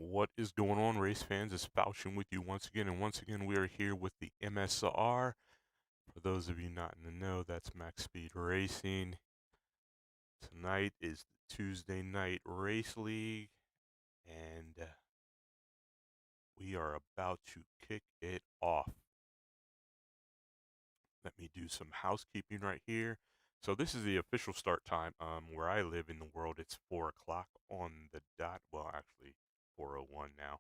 What is going on, race fans? It's Falchion with you once again, and once again we are here with the MSR. For those of you not in the know, that's Max Speed Racing. Tonight is the Tuesday night race league, and we are about to kick it off. Let me do some housekeeping right here. So this is the official start time. Where I live in the world, it's 4 o'clock on the dot. Well, actually, 4:01 now.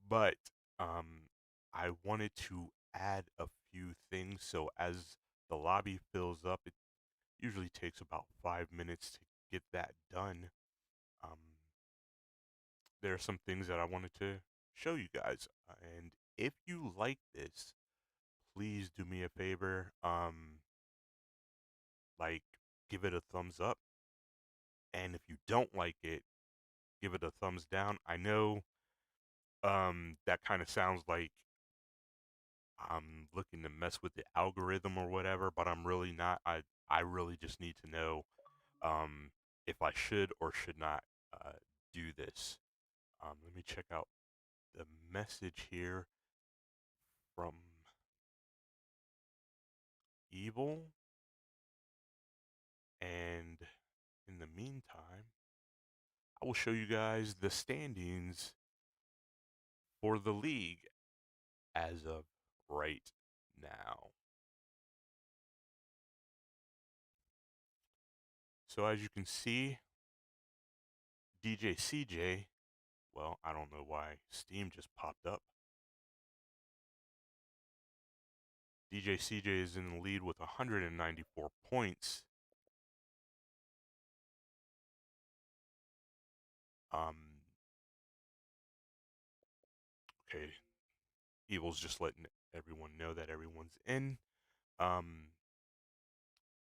But I wanted to add a few things. So as the lobby fills up, it usually takes about 5 minutes to get that done. There are some things that I wanted to show you guys. And if you like this, please do me a favor. Like, give it a thumbs up. And if you don't like it, give it a thumbs down. I know that kind of sounds like I'm looking to mess with the algorithm or whatever, but I'm really not. I really just need to know um, if I should or should not do this. Let me check out the message here from Evil. And in the meantime, I will show you guys the standings for the league as of right now. So as you can see, DJ CJ, well, I don't know why Steam just popped up. DJ CJ is in the lead with 194 points. Okay, Evil's just letting everyone know that everyone's in.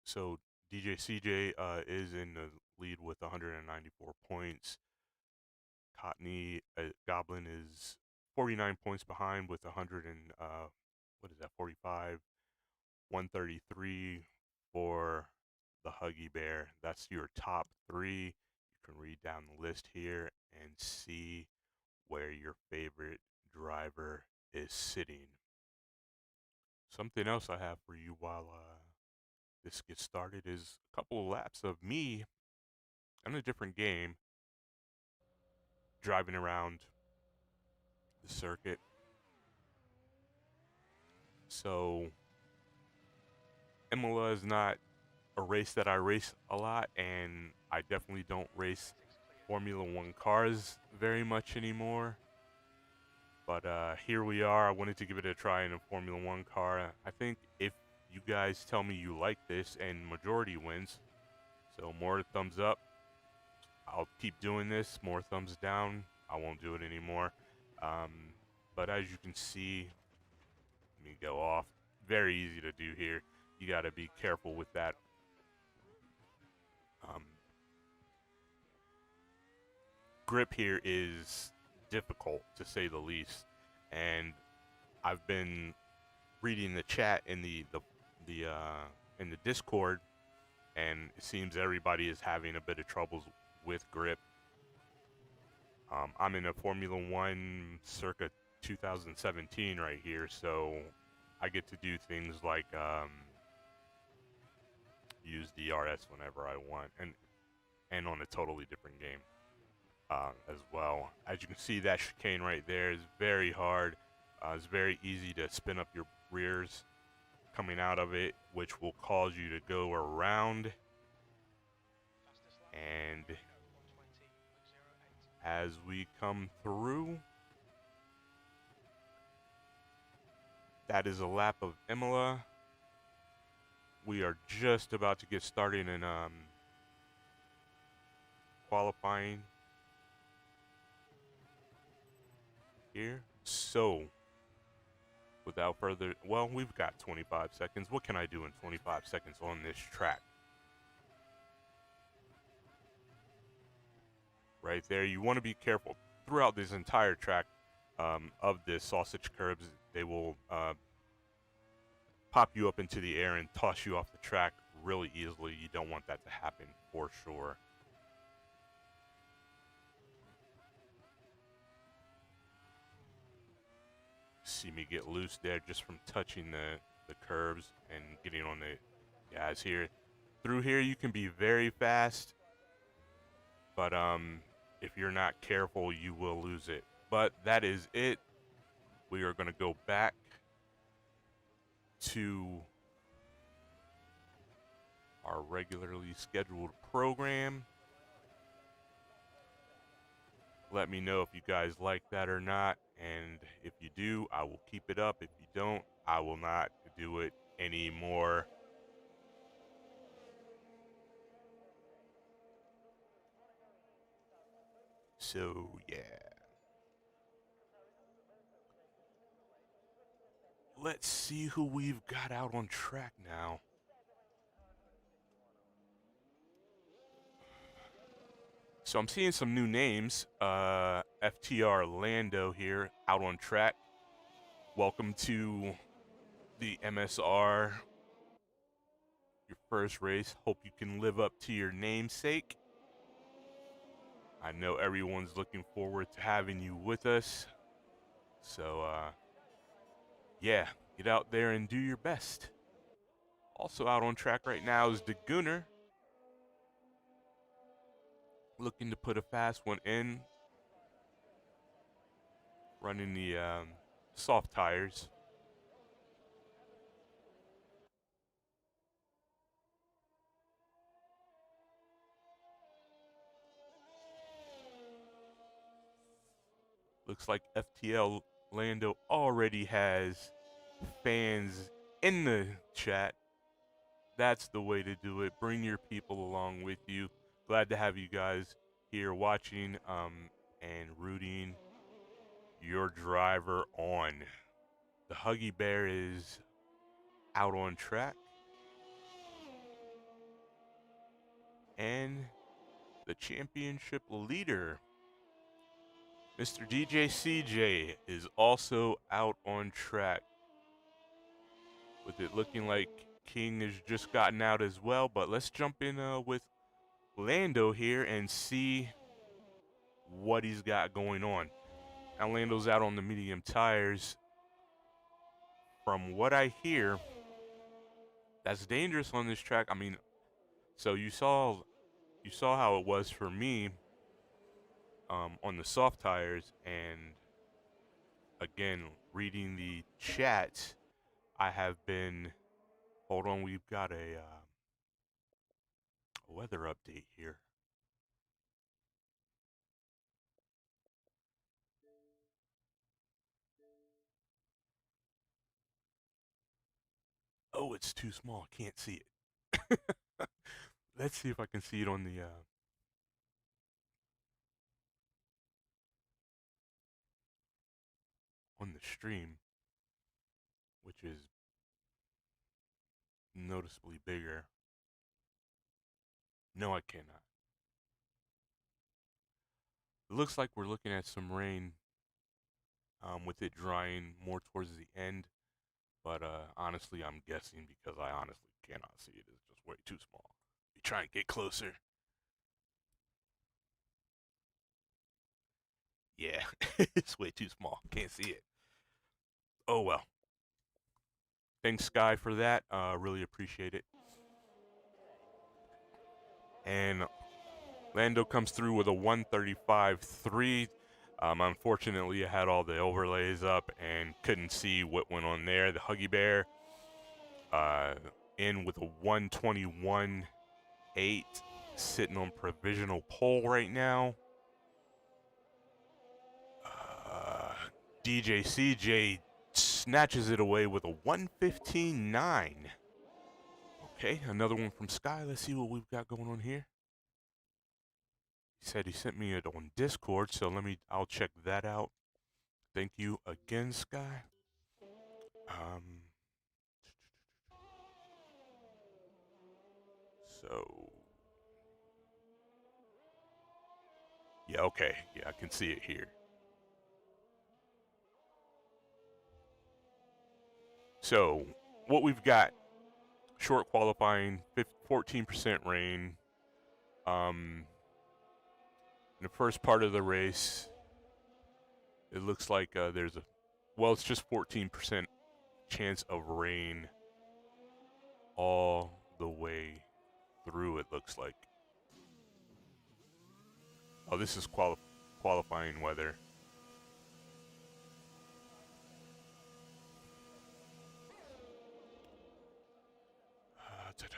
So DJ CJ is in the lead with 194 points. Cottony Goblin is 49 points behind with 100 and what is that, 45, 133 for the Huggy Bear. That's your top three. You can read down the list here and see where your favorite driver is sitting. Something else I have for you while this gets started is a couple of laps of me in a different game driving around the circuit. So Imola is not a race that I race a lot, and I definitely don't race Formula One cars very much anymore. But here we are. I wanted to give it a try in a Formula One car. I think if you guys tell me you like this and majority wins, so more thumbs up, I'll keep doing this. More thumbs down, I won't do it anymore. But as you can see, let me go off. Very easy to do here. You got to be careful with that. Grip here is difficult to say the least, and I've been reading the chat in the in the Discord, and it seems everybody is having a bit of troubles with grip. I'm in a Formula One circa 2017 right here, so I get to do things like use DRS whenever I want, and on a totally different game as well. As you can see, that chicane right there is very hard. It's very easy to spin up your rears coming out of it, which will cause you to go around. And as we come through, that is a lap of Imola. We are just about to get started in qualifying here. So without further, well, we've got 25 seconds. What can I do in 25 seconds on this track? Right there, you want to be careful throughout this entire track of the sausage curbs. They will pop you up into the air and toss you off the track really easily. You don't want that to happen for sure. See me get loose there just from touching the curves and getting on the guys here. Through here you can be very fast, but if you're not careful you will lose it. But that is it. We are going to go back to our regularly scheduled program. Let me know if you guys like that or not, and if you do, I will keep it up. If you don't, I will not do it anymore. So, yeah. Let's see who we've got out on track now. So I'm seeing some new names. FTR Lando here out on track. Welcome to the MSR, your first race. Hope you can live up to your namesake. I know everyone's looking forward to having you with us. So, yeah, get out there and do your best. Also out on track right now is the Gunner. Looking to put a fast one in. Running the soft tires. Looks like FTL Lando already has fans in the chat. That's the way to do it. Bring your people along with you. Glad to have you guys here watching and rooting your driver on. The Huggy Bear is out on track. And the championship leader, Mr. DJ CJ, is also out on track. With it looking like King has just gotten out as well. But let's jump in with Lando here and see what he's got going on. Now Lando's out on the medium tires. From what I hear, that's dangerous on this track. I mean, so you saw how it was for me on the soft tires, and again, reading the chat, I have been. Hold on, we've got a weather update here. Oh, it's too small. Can't see it. Let's see if I can see it on the stream, which is noticeably bigger. No, I cannot. It looks like we're looking at some rain with it drying more towards the end. But honestly, I'm guessing because I honestly cannot see it. It's just way too small. You try and get closer. Yeah, it's way too small. Can't see it. Oh well. Thanks, Sky, for that. Really appreciate it. And Lando comes through with a 135.3. Unfortunately, I had all the overlays up and couldn't see what went on there. The Huggy Bear in with a 121.8, sitting on provisional pole right now. DJ CJ snatches it away with a 115.9. Okay, another one from Sky. Let's see what we've got going on here. He said he sent me it on Discord, so I'll check that out. Thank you again, Sky. So yeah, okay. Yeah, I can see it here. So what we've got, short qualifying, 14% rain. In the first part of the race, it looks like there's well, it's just 14% chance of rain all the way through, it looks like. Oh, this is qualifying weather. Did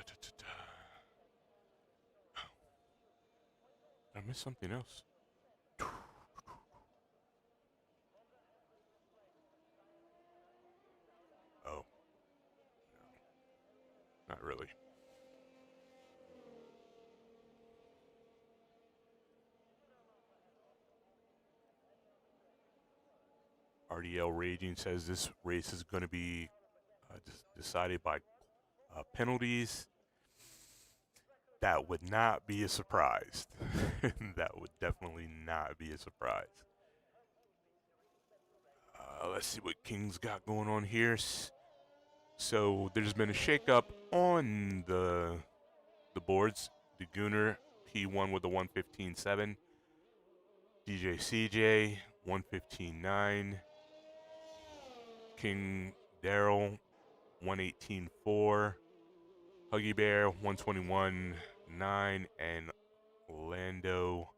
I miss something else? Oh, not really. RDL Raging says this race is going to be decided by penalties. That would not be a surprise. That would definitely not be a surprise. Let's see what King's got going on here. So there's been a shakeup on the boards. The Gooner P1 with a 115.7. DJ CJ 115.9. King Daryl 118.4. Huggy Bear 121.9, and Lando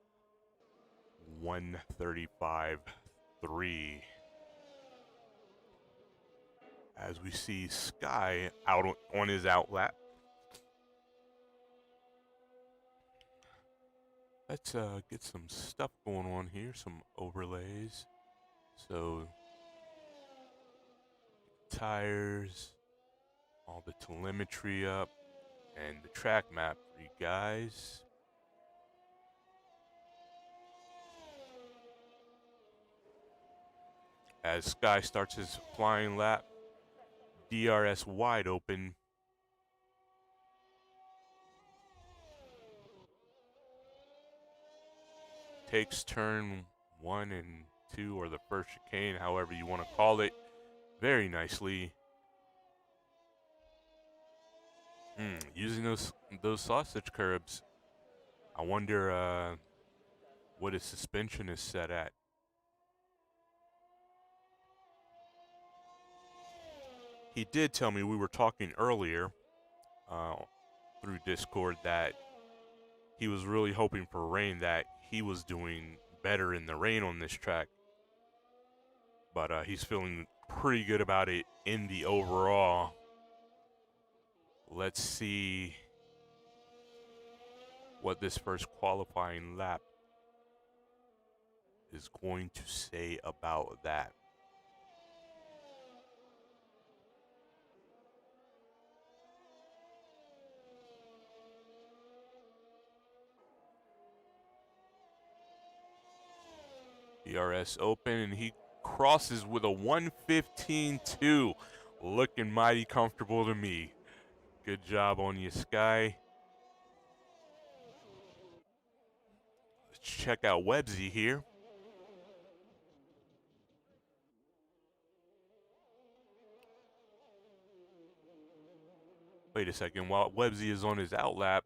135.3. As we see Sky out on his outlap. Let's get some stuff going on here, some overlays. So tires, all the telemetry up, and the track map for you guys. As Sky starts his flying lap, DRS wide open. Takes turn 1 and 2, or the first chicane, however you want to call it, very nicely. Using those sausage curbs. I wonder what his suspension is set at. He did tell me, we were talking earlier through Discord, that he was really hoping for rain, that he was doing better in the rain on this track. But he's feeling pretty good about it in the overall. Let's see what this first qualifying lap is going to say about that. DRS open, and he crosses with a 115.2. Looking mighty comfortable to me. Good job on you, Sky. Let's check out Websy here. Wait a second, while Websy is on his outlap,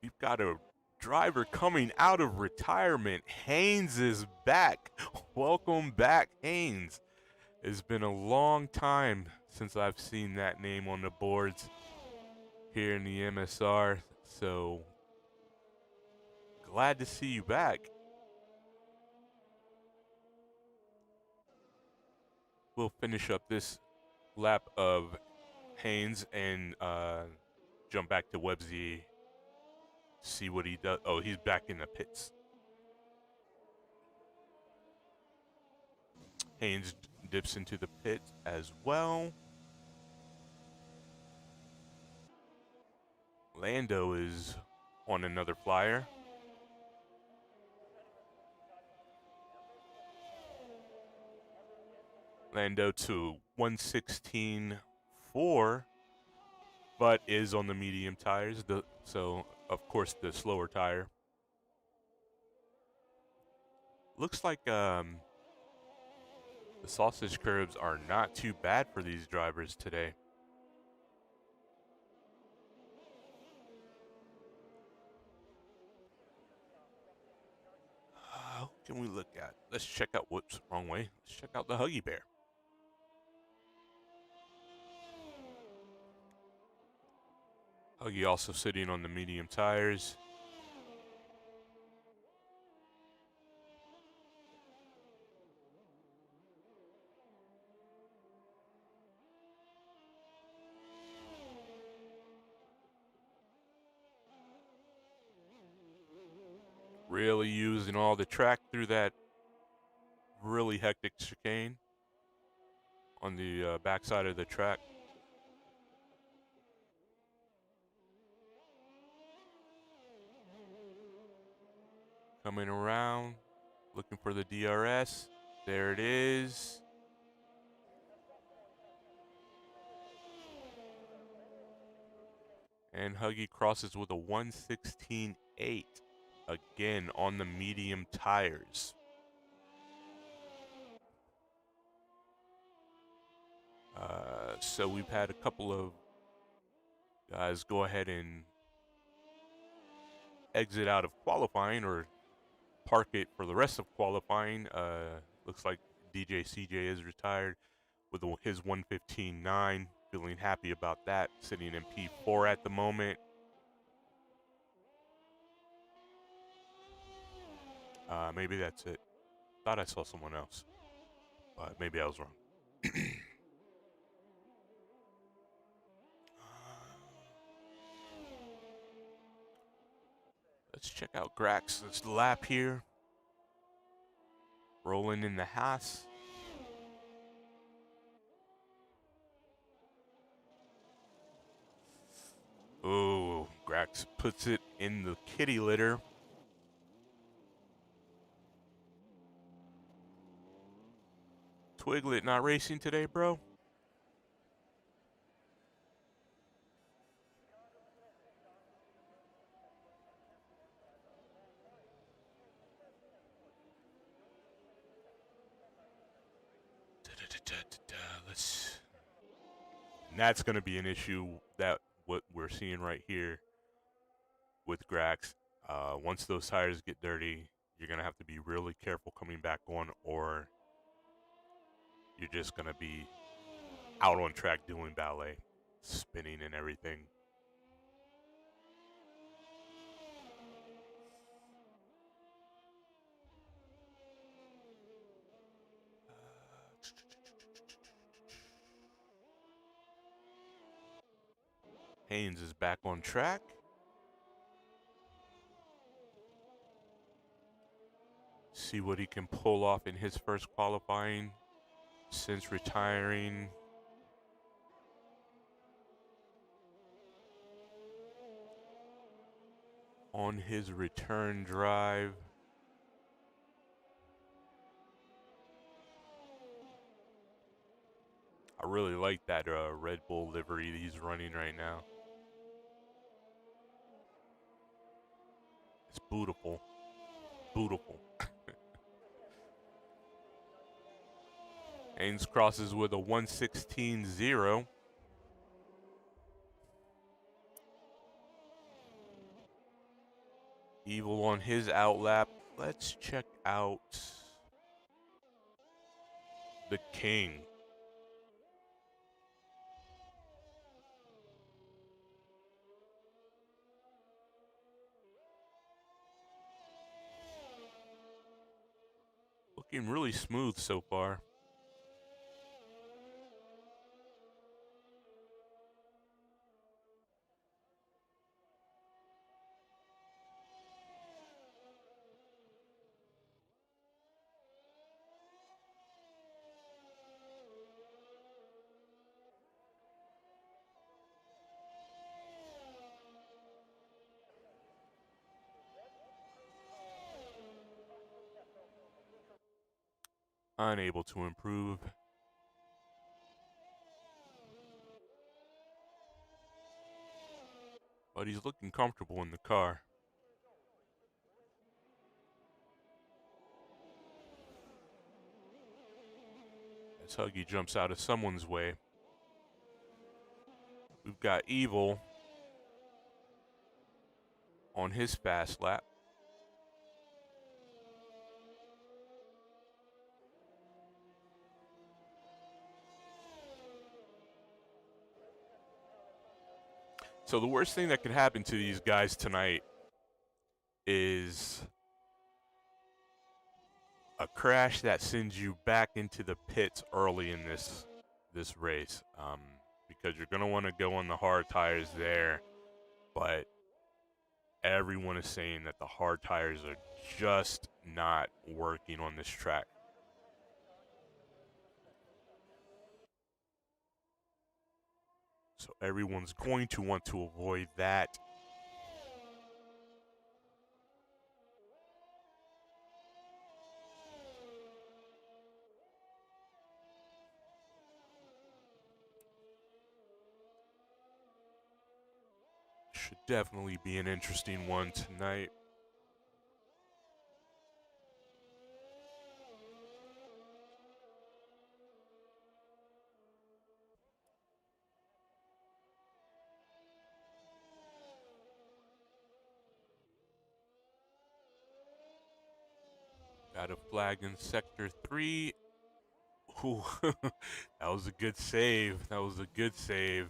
we've got a driver coming out of retirement. Haynes is back. Welcome back, Haynes. It's been a long time since I've seen that name on the boards here in the MSR, so glad to see you back. We'll finish up this lap of Haynes and jump back to Websy, see what he does. Oh, he's back in the pits. Haynes dips into the pit as well. Lando is on another flyer. Lando to 116.4, but is on the medium tires, so of course the slower tire. Looks like the sausage curbs are not too bad for these drivers today. What can we look at? Let's check out, whoops, wrong way. Let's check out the Huggy Bear. Huggy also sitting on the medium tires. Really using all the track through that really hectic chicane on the backside of the track. Coming around, looking for the DRS. There it is. And Huggy crosses with a 1:16.8. Again on the medium tires. So we've had a couple of guys go ahead and exit out of qualifying or park it for the rest of qualifying. Looks like DJ CJ is retired with his 1:15.9. Feeling happy about that. Sitting in P4 at the moment. Maybe that's it. Thought I saw someone else, but maybe I was wrong. Let's check out Grax's lap here. Rolling in the Haas. Oh, Grax puts it in the kitty litter. Twiglet not racing today, bro? Let's. And that's going to be an issue that what we're seeing right here with Grax. Once those tires get dirty, you're going to have to be really careful coming back on, or you're just going to be out on track doing ballet, spinning and everything. Haynes is back on track. See what he can pull off in his first qualifying since retiring. On his return drive. I really like that Red Bull livery he's running right now. It's beautiful. Beautiful. Haynes crosses with a 1:16.0. Evil on his outlap. Let's check out the King. Looking really smooth so far. Unable to improve. But he's looking comfortable in the car. As Huggy jumps out of someone's way. We've got Evil on his fast lap. So the worst thing that could happen to these guys tonight is a crash that sends you back into the pits early in this race, because you're gonna want to go on the hard tires there, but everyone is saying that the hard tires are just not working on this track. So everyone's going to want to avoid that. Should definitely be an interesting one tonight. Got a flag in sector 3. Ooh, that was a good save. That was a good save.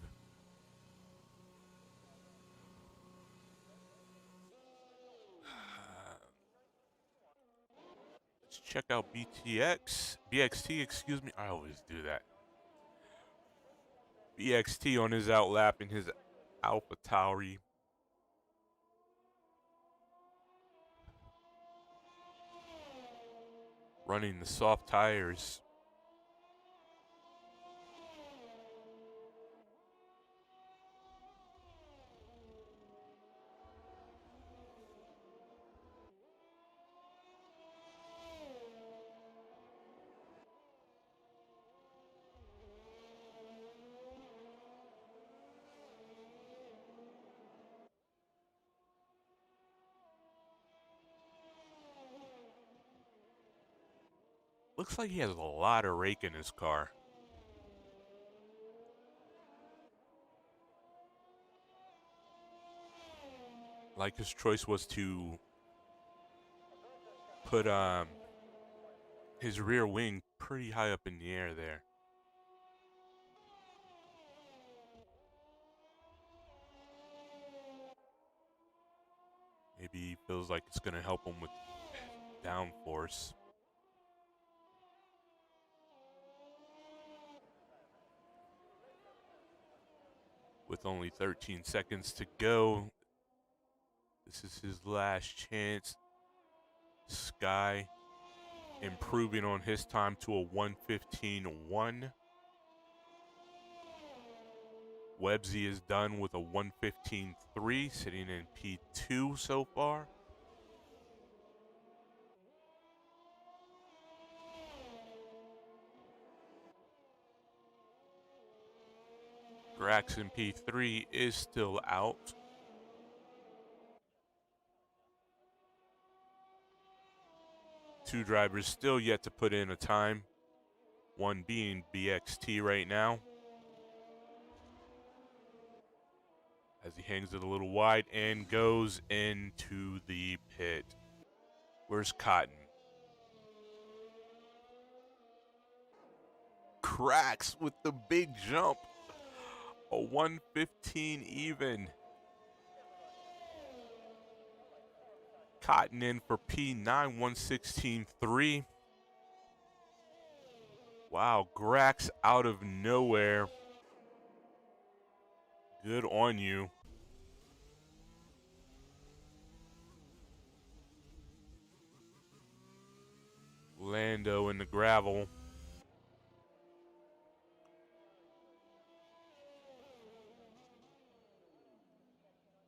Let's check out BXT, excuse me. I always do that. BXT on his outlap in his Alpha Tauri. Running the soft tires. Looks like he has a lot of rake in his car. Like his choice was to put his rear wing pretty high up in the air there. Maybe he feels like it's going to help him with downforce. With only 13 seconds to go, this is his last chance. Sky improving on his time to a 1:15.1. Websy is done with a 1:15.3, sitting in P2 so far. Grax in P3 is still out. Two drivers still yet to put in a time. One being BXT right now, as he hangs it a little wide and goes into the pit. Where's Cotton? Grax with the big jump. A 1:15 even. Cotton in for P9, 1:16.3. Wow, Grax out of nowhere. Good on you. Lando in the gravel.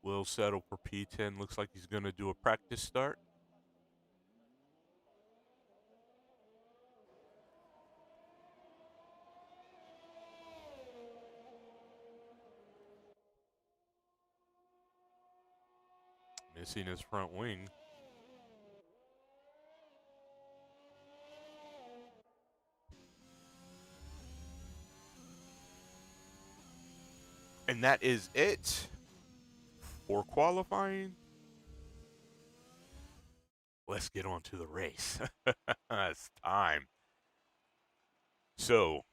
Will settle for P10. Looks like he's going to do a practice start. Missing his front wing. And that is it for qualifying. Let's get on to the race. It's time. So,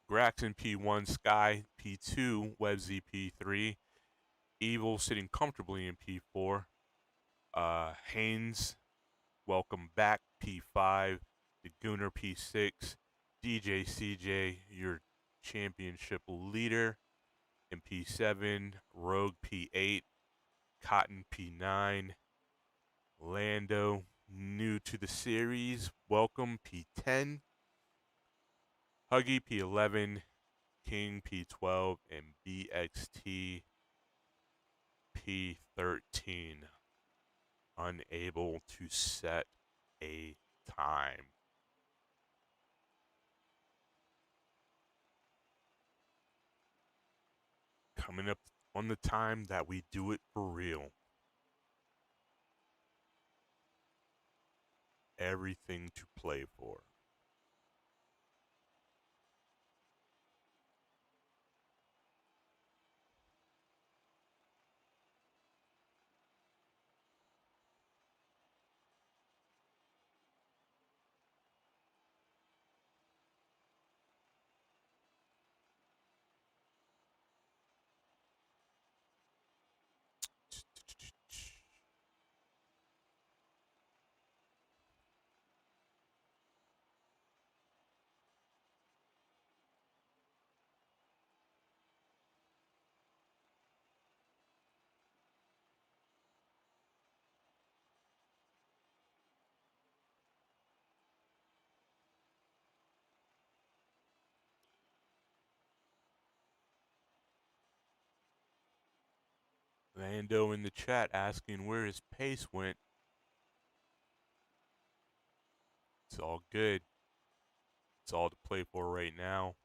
Grax in P1, Sky P2, Websy P3. Evil sitting comfortably in P4. Haynes, welcome back, P5. The Gooner, P6. DJ CJ, your championship leader, in P7. Rogue, P8. Cotton, P9. Lando, new to the series, welcome, P10. Huggy, P11. King, P12. And BXT, P13. Unable to set a time. Coming up on the time that we do it for real. Everything to play for. Lando in the chat asking where his pace went. It's all good. It's all to play for right now.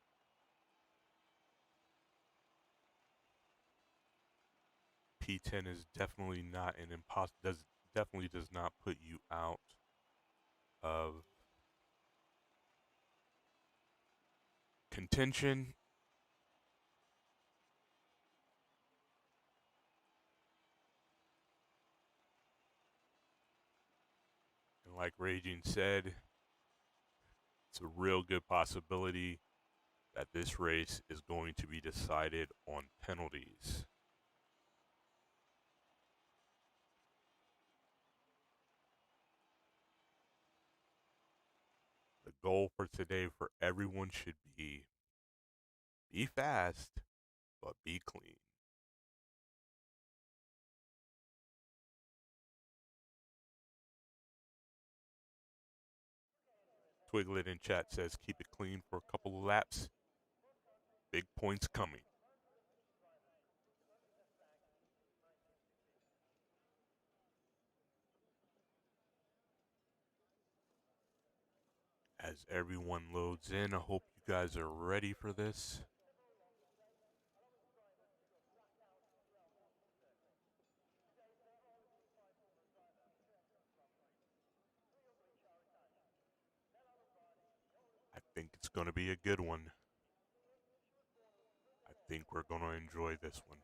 P10 is definitely not an definitely does not put you out of contention. And like Raging said, it's a real good possibility that this race is going to be decided on penalties. The goal for today for everyone should be fast, but be clean. Twiglet in chat says keep it clean for a couple of laps. Big points coming. As everyone loads in, I hope you guys are ready for this. I think it's going to be a good one. I think we're going to enjoy this one.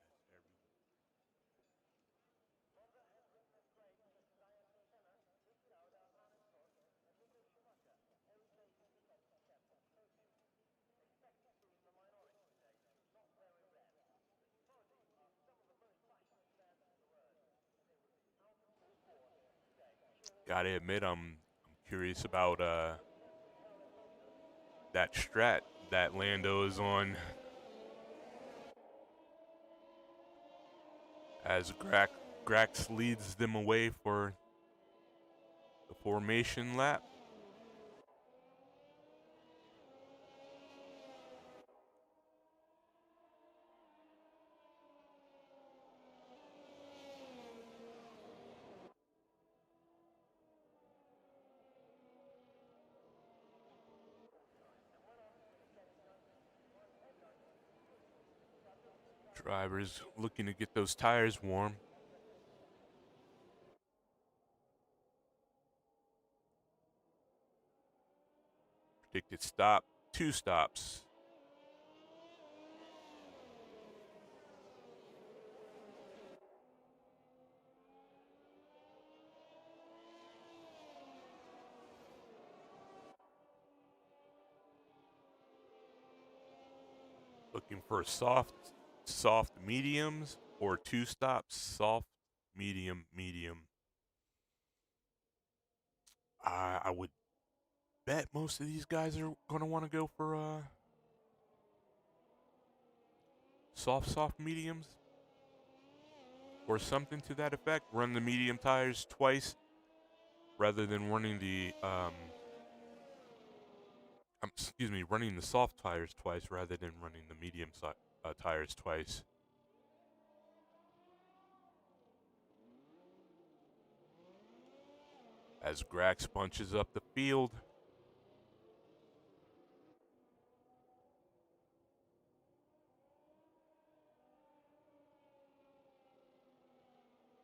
Gotta admit, I'm curious about that strat that Lando is on. As Grax leads them away for the formation lap. Drivers looking to get those tires warm. Predicted stop, 2 stops. Looking for soft mediums. or 2 stops, soft, medium, medium. I would bet most of these guys are going to want to go for soft mediums or something to that effect. Run the medium tires twice rather than running the running the soft tires twice rather than running the medium tires twice. As Grax bunches up the field.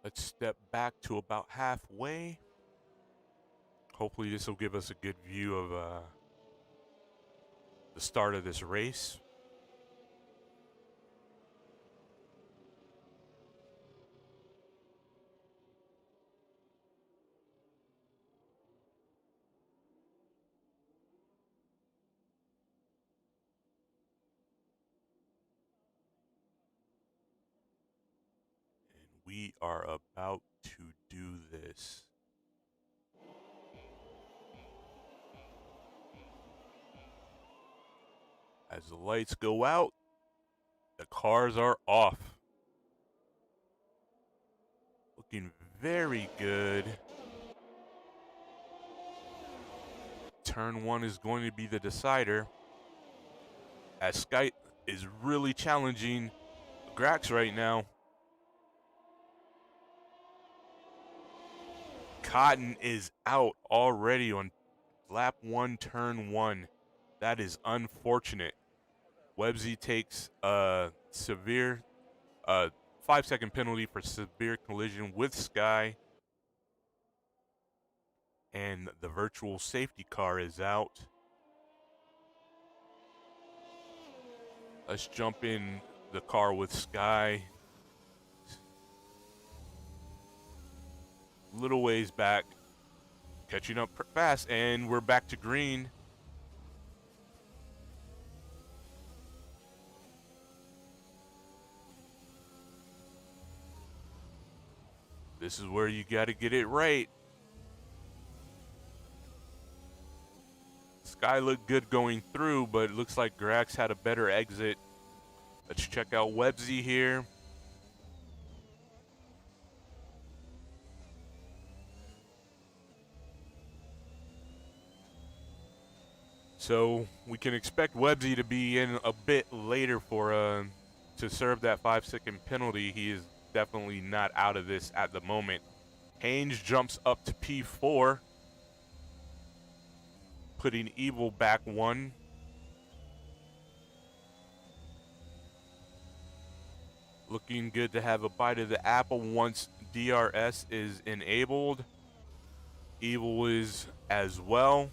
Let's step back to about halfway. Hopefully this will give us a good view of the start of this race. And we are about to do this. As the lights go out, the cars are off. Looking very good. Turn 1 is going to be the decider. As Sky is really challenging Grax right now. Cotton is out already on lap 1, turn 1. That is unfortunate. Websy takes a severe 5-second penalty for severe collision with Sky. And the virtual safety car is out. Let's jump in the car with Sky. Little ways back. Catching up fast, and we're back to green. This is where you got to get it right. Sky looked good going through, but it looks like Grax had a better exit. Let's check out Websy here. So we can expect Websy to be in a bit later for to serve that 5-second penalty. He is definitely not out of this at the moment. Haynes jumps up to P4, putting Evil back 1. Looking good to have a bite of the apple once DRS is enabled. Evil is as well.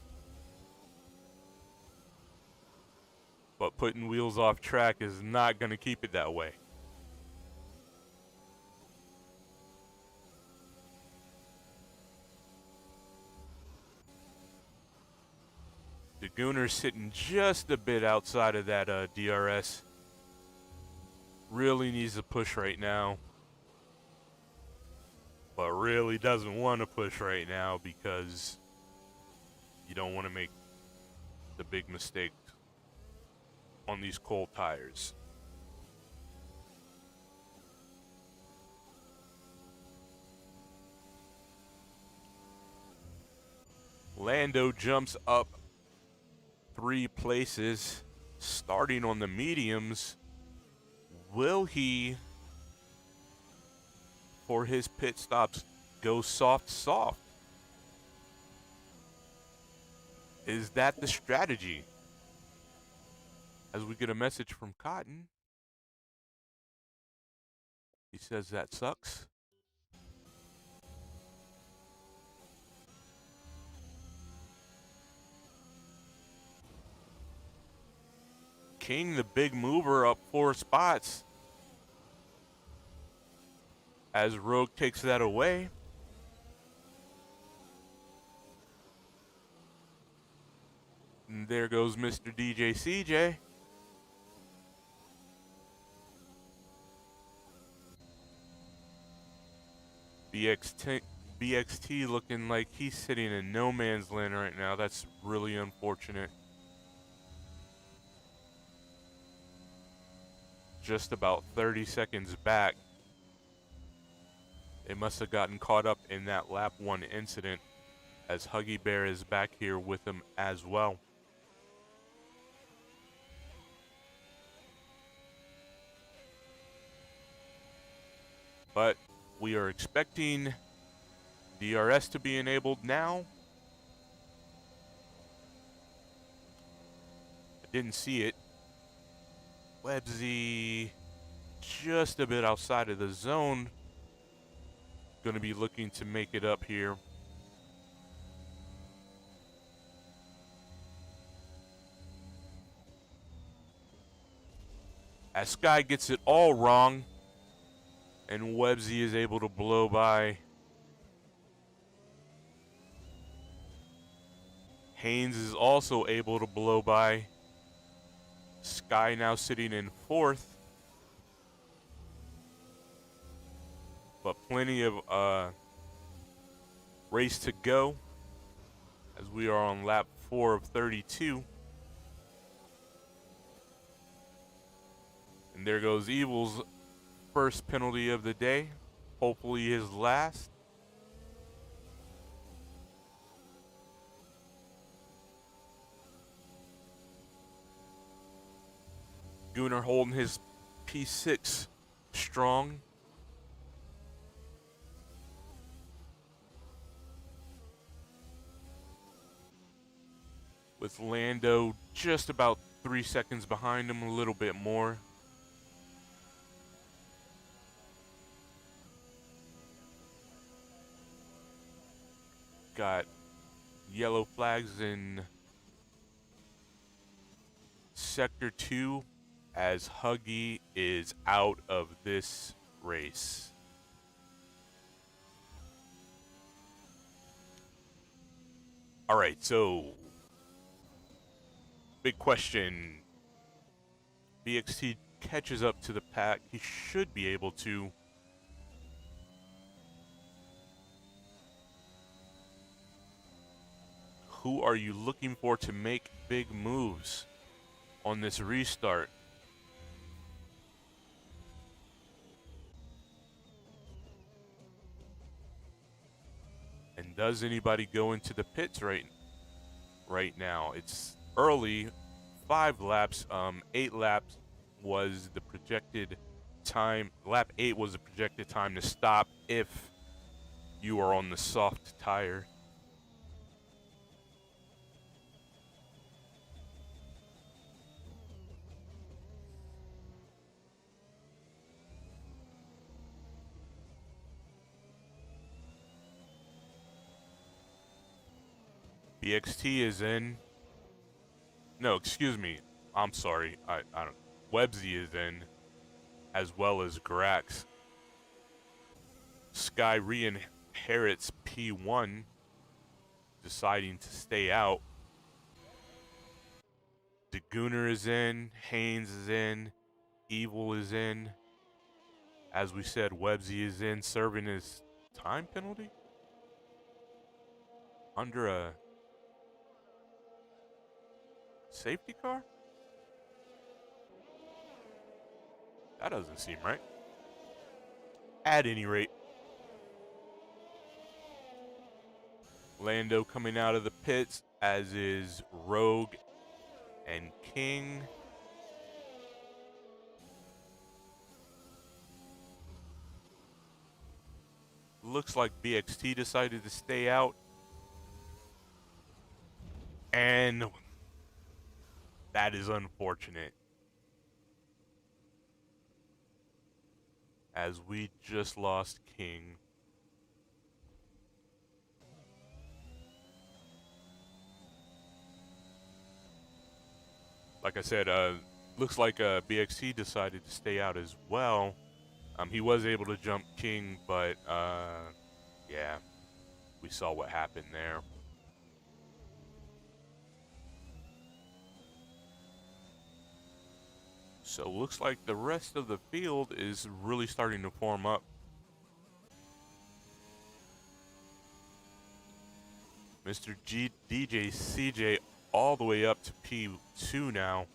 But putting wheels off track is not going to keep it that way. The Gooner's sitting just a bit outside of that DRS. Really needs to push right now. But really doesn't want to push right now because you don't want to make the big mistake on these cold tires. Lando jumps up 3 places, starting on the mediums. Will he, for his pit stops, go soft? Is that the strategy? As we get a message from Cotton, he says that sucks. King, the big mover, up 4 spots. As Rogue takes that away. And there goes Mr. DJ CJ. BXT looking like he's sitting in no man's land right now. That's really unfortunate. Just about 30 seconds back. They must have gotten caught up in that lap 1 incident, as Huggy Bear is back here with him as well. But we are expecting DRS to be enabled now. I didn't see it. Websy just a bit outside of the zone. Going to be looking to make it up here. As Sky gets it all wrong, and Websy is able to blow by. Haynes is also able to blow by. Sky now sitting in 4th. But plenty of race to go, as we are on lap 4 of 32. And there goes Evil's first penalty of the day, hopefully his last. Gunnar holding his P6 strong. With Lando just about 3 seconds behind him, a little bit more. Got yellow flags in Sector 2 as Huggy is out of this race. All right, so big question. BXT catches up to the pack. He should be able to. Who are you looking for to make big moves on this restart? And does anybody go into the pits right now? It's early, 5 laps, 8 laps was the projected time. Lap 8 was the projected time to stop if you are on the soft tire. BXT is in. No, excuse me. I'm sorry. I don't. Websy is in, as well as Grax. Sky re-inherits P1, deciding to stay out. DeGooner is in. Haynes is in. Evil is in. As we said, Websy is in, serving his time penalty under a safety car? That doesn't seem right. At any rate, Lando coming out of the pits, as is Rogue and King. Looks like BXT decided to stay out. And that is unfortunate, as we just lost King. Like I said, looks like BXT decided to stay out as well. He was able to jump King, but yeah, we saw what happened there. So looks like the rest of the field is really starting to form up. Mr. DJ CJ all the way up to P2 now.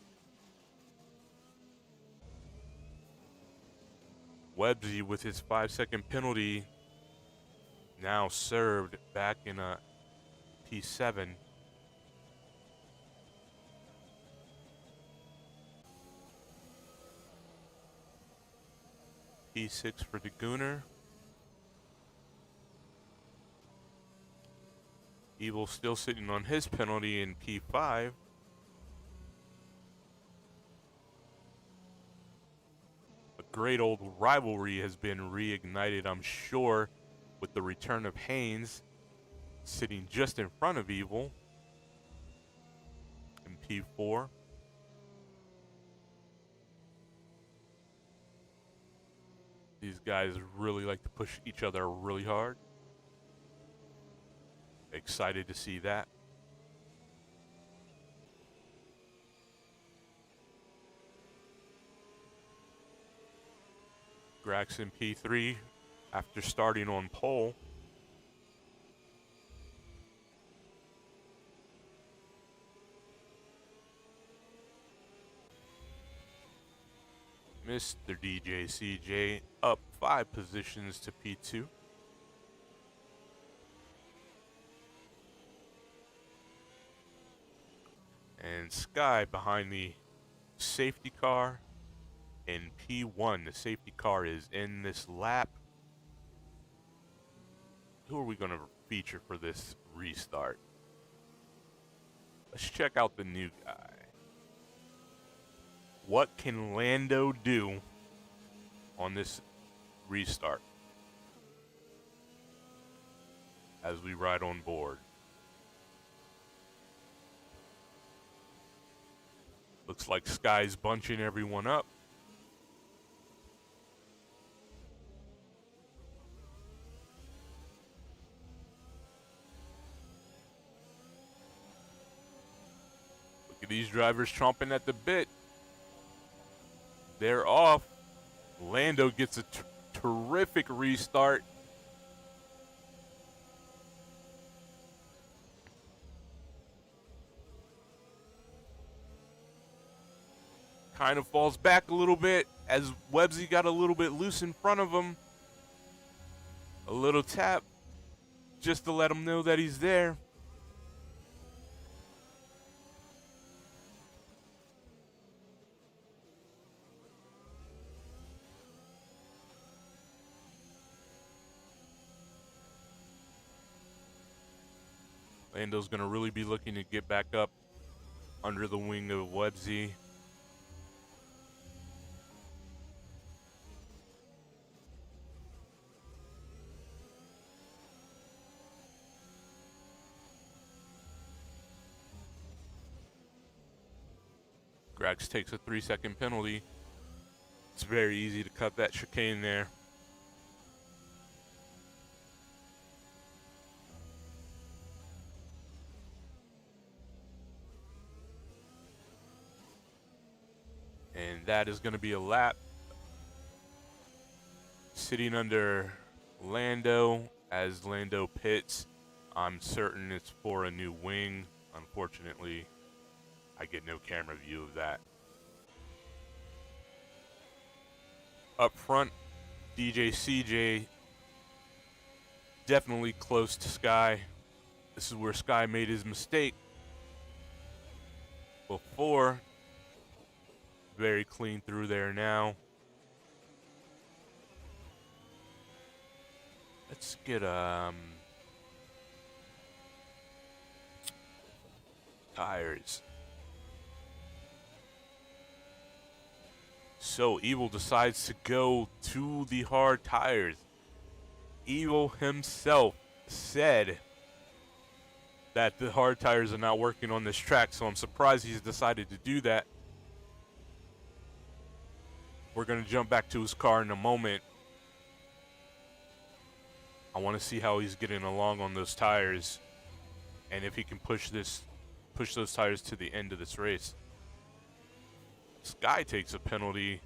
Websy with his 5-second penalty now served back in a P7. P6 for the Gooner. Evil still sitting on his penalty in P5. A great old rivalry has been reignited, I'm sure, with the return of Haynes sitting just in front of Evil in P4. These guys really like to push each other really hard. Excited to see that. Grax in P3 after starting on pole. Mr. DJ CJ up 5 positions to P2. And Sky behind the safety car in P1. The safety car is in this lap. Who are we going to feature for this restart? Let's check out the new guy. What can Lando do on this restart as we ride on board? Looks like Sky's bunching everyone up. Look at these drivers chomping at the bit. They're off. Lando gets a terrific restart. Kind of falls back a little bit as Websy got a little bit loose in front of him. A little tap just to let him know that he's there. Lando's going to really be looking to get back up under the wing of Websy. Grax takes a 3-second penalty. It's very easy to cut that chicane there. And that is going to be a lap. Sitting under Lando as Lando pits. I'm certain it's for a new wing. Unfortunately, I get no camera view of that. Up front, DJ CJ definitely close to Sky. This is where Sky made his mistake before. Very clean through there now. Let's get tires. So Evil decides to go to the hard tires. Evil himself said that the hard tires are not working on this track, so I'm surprised he's decided to do that. We're going to jump back to his car in a moment. I want to see how he's getting along on those tires and if he can push those tires to the end of this race. Sky takes a penalty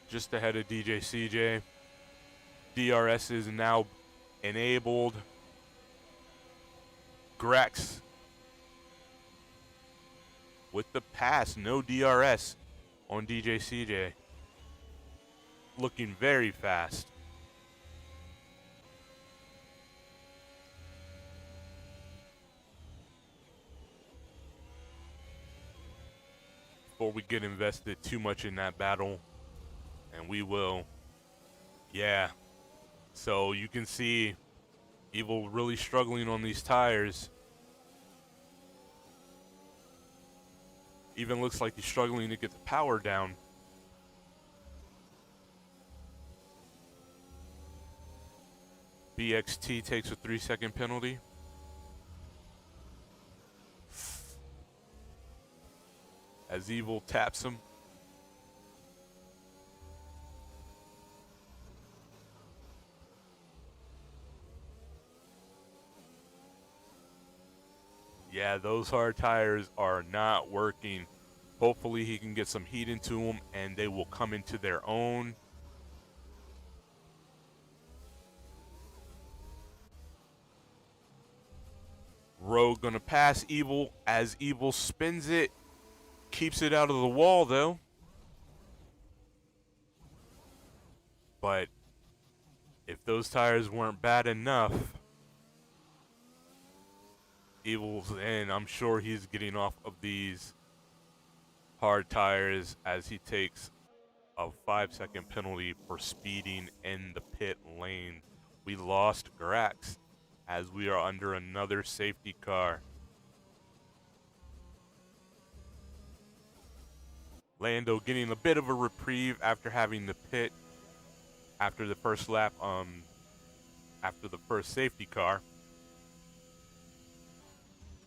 just ahead of DJ CJ. DRS is now enabled. Grax with the pass, no DRS on DJCJ. Looking very fast. Before we get invested too much in that battle, and we will, yeah. So you can see Evil really struggling on these tires. Even looks like he's struggling to get the power down. BXT takes a 3-second penalty. As Evil taps him. Yeah, those hard tires are not working. Hopefully he can get some heat into them and they will come into their own. Rogue gonna pass Evil as Evil spins it. Keeps it out of the wall though. But if those tires weren't bad enough, Evil's in. I'm sure he's getting off of these hard tires as he takes a 5-second penalty for speeding in the pit lane. We lost Grax as we are under another safety car. Lando getting a bit of a reprieve after having the pit after the first lap, after the first safety car.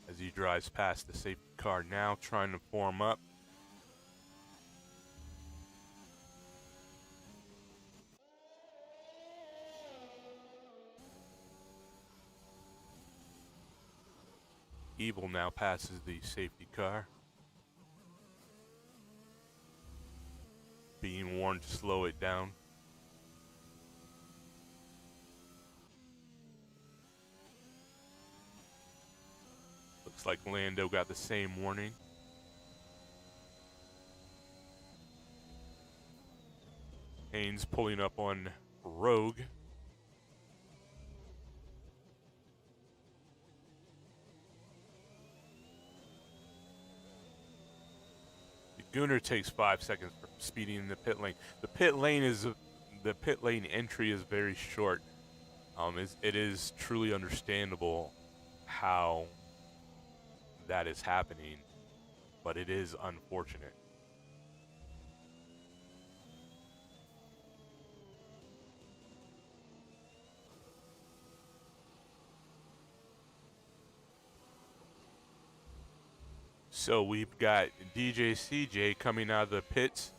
As he drives past the safety car now, trying to form up. Evil now passes the safety car. Being warned to slow it down. Looks like Lando got the same warning. Haynes pulling up on Rogue. Gunnar takes 5 seconds for speeding in the pit lane. The pit lane entry is very short. It is truly understandable how that is happening, but it is unfortunate. So we've got DJ CJ coming out of the pits,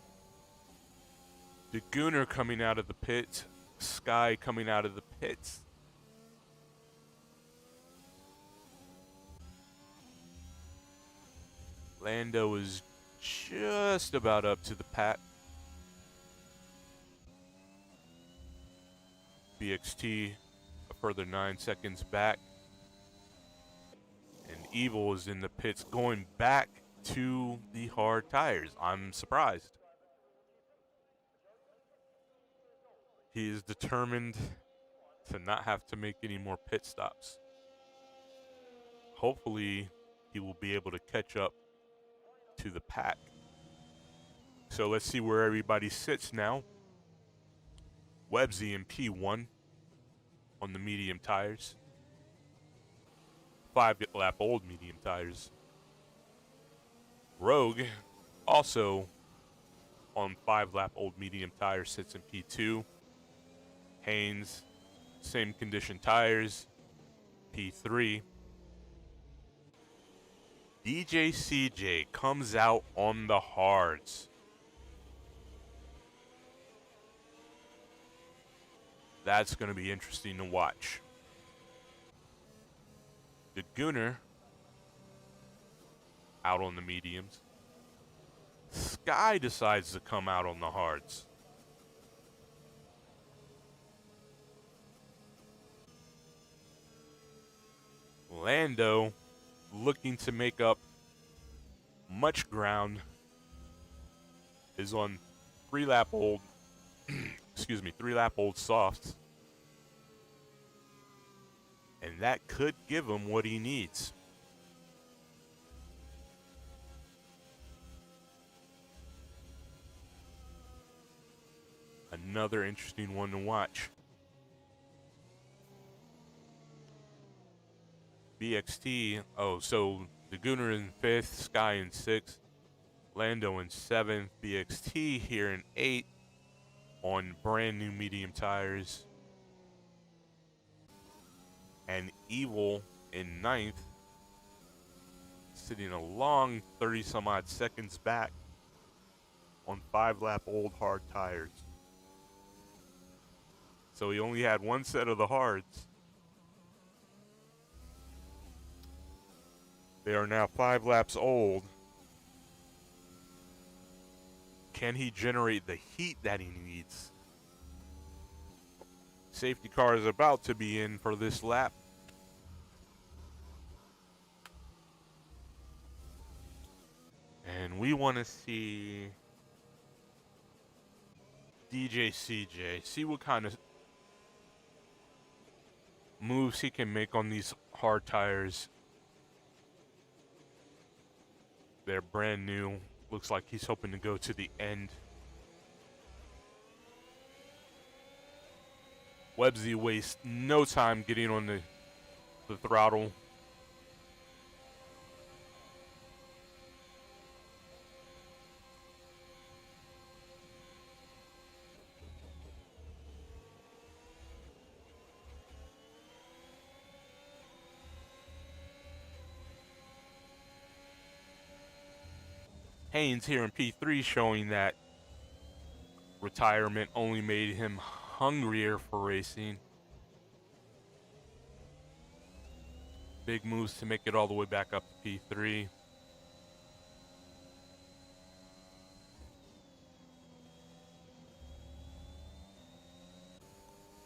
the Gunnar coming out of the pits, Sky coming out of the pits. Lando is just about up to the pack. BXT a further 9 seconds back. And Evil is in the pits going back to the hard tires. I'm surprised. He is determined to not have to make any more pit stops. Hopefully, he will be able to catch up to the pack. So let's see where everybody sits now. Websy in P1 on the medium tires. 5-lap old medium tires. Rogue, also on 5-lap old medium tires, sits in P2. Haynes, same condition tires, P3. DJ CJ comes out on the hards. That's going to be interesting to watch. The Gunnar out on the mediums. Sky decides to come out on the hards. Lando, looking to make up much ground, is on 3-lap old, excuse me, 3-lap old softs. And that could give him what he needs. Another interesting one to watch. BXT, so the Gooner in 5th, Sky in 6th, Lando in 7th, BXT here in 8th on brand new medium tires. And Evil in 9th, sitting a long 30 some odd seconds back on 5-lap old hard tires. So he only had one set of the hards. They are now 5 laps old. Can he generate the heat that he needs? Safety car is about to be in for this lap. And we want to see CJ, see what kind of moves he can make on these hard tires. They're brand new. Looks like he's hoping to go to the end. Websy wastes no time getting on the throttle. Haynes here in P3 showing that retirement only made him hungrier for racing. Big moves to make it all the way back up to P3.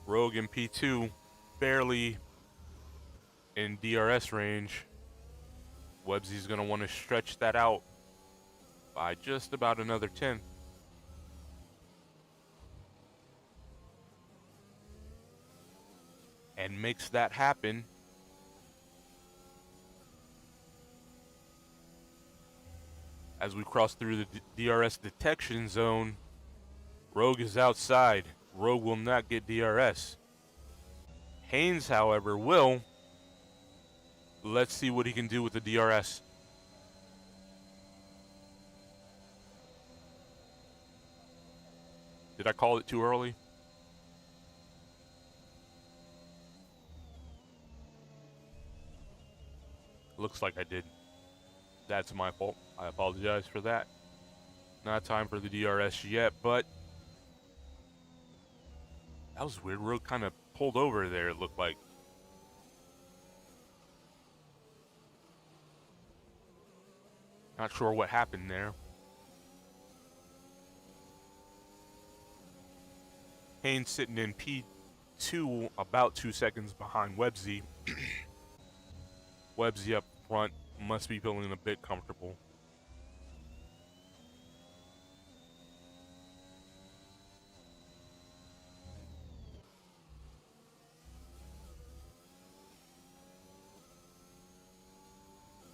Rogue in P2, barely in DRS range. Websy's going to want to stretch that out by just about another 10th. And makes that happen. As we cross through the DRS detection zone, Rogue is outside. Rogue will not get DRS. Haynes, however, will. Let's see what he can do with the DRS. Did I call it too early? Looks like I did. That's my fault. I apologize for that. Not time for the DRS yet, but that was weird. Rogue kind of pulled over there, it looked like. Not sure what happened there. Haynes sitting in P2, about 2 seconds behind Websy. Websy up front must be feeling a bit comfortable.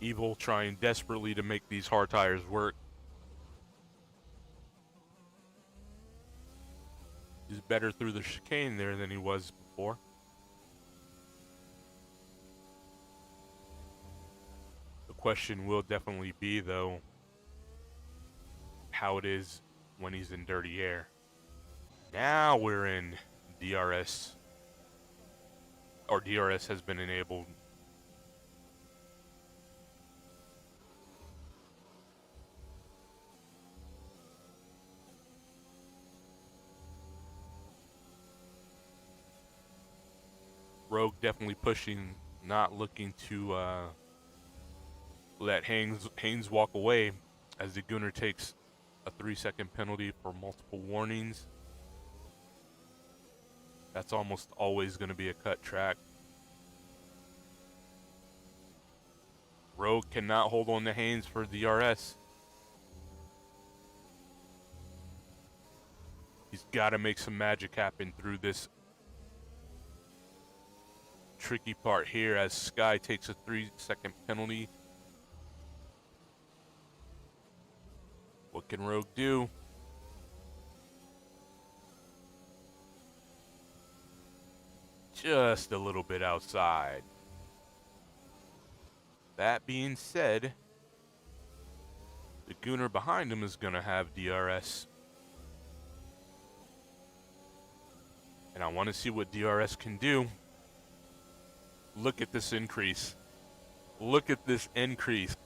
Evil trying desperately to make these hard tires work. He's better through the chicane there than he was before. The question will definitely be, though, how it is when he's in dirty air. Now we're in DRS, or DRS has been enabled. Rogue definitely pushing, not looking to let Haynes walk away, as the Gunner takes a 3-second penalty for multiple warnings. That's almost always going to be a cut track. Rogue cannot hold on to Haynes for DRS. He's got to make some magic happen through this tricky part here as Sky takes a 3-second penalty. What can Rogue do? Just a little bit outside. That being said, the Gooner behind him is going to have DRS. And I want to see what DRS can do. Look at this increase. Look at this increase.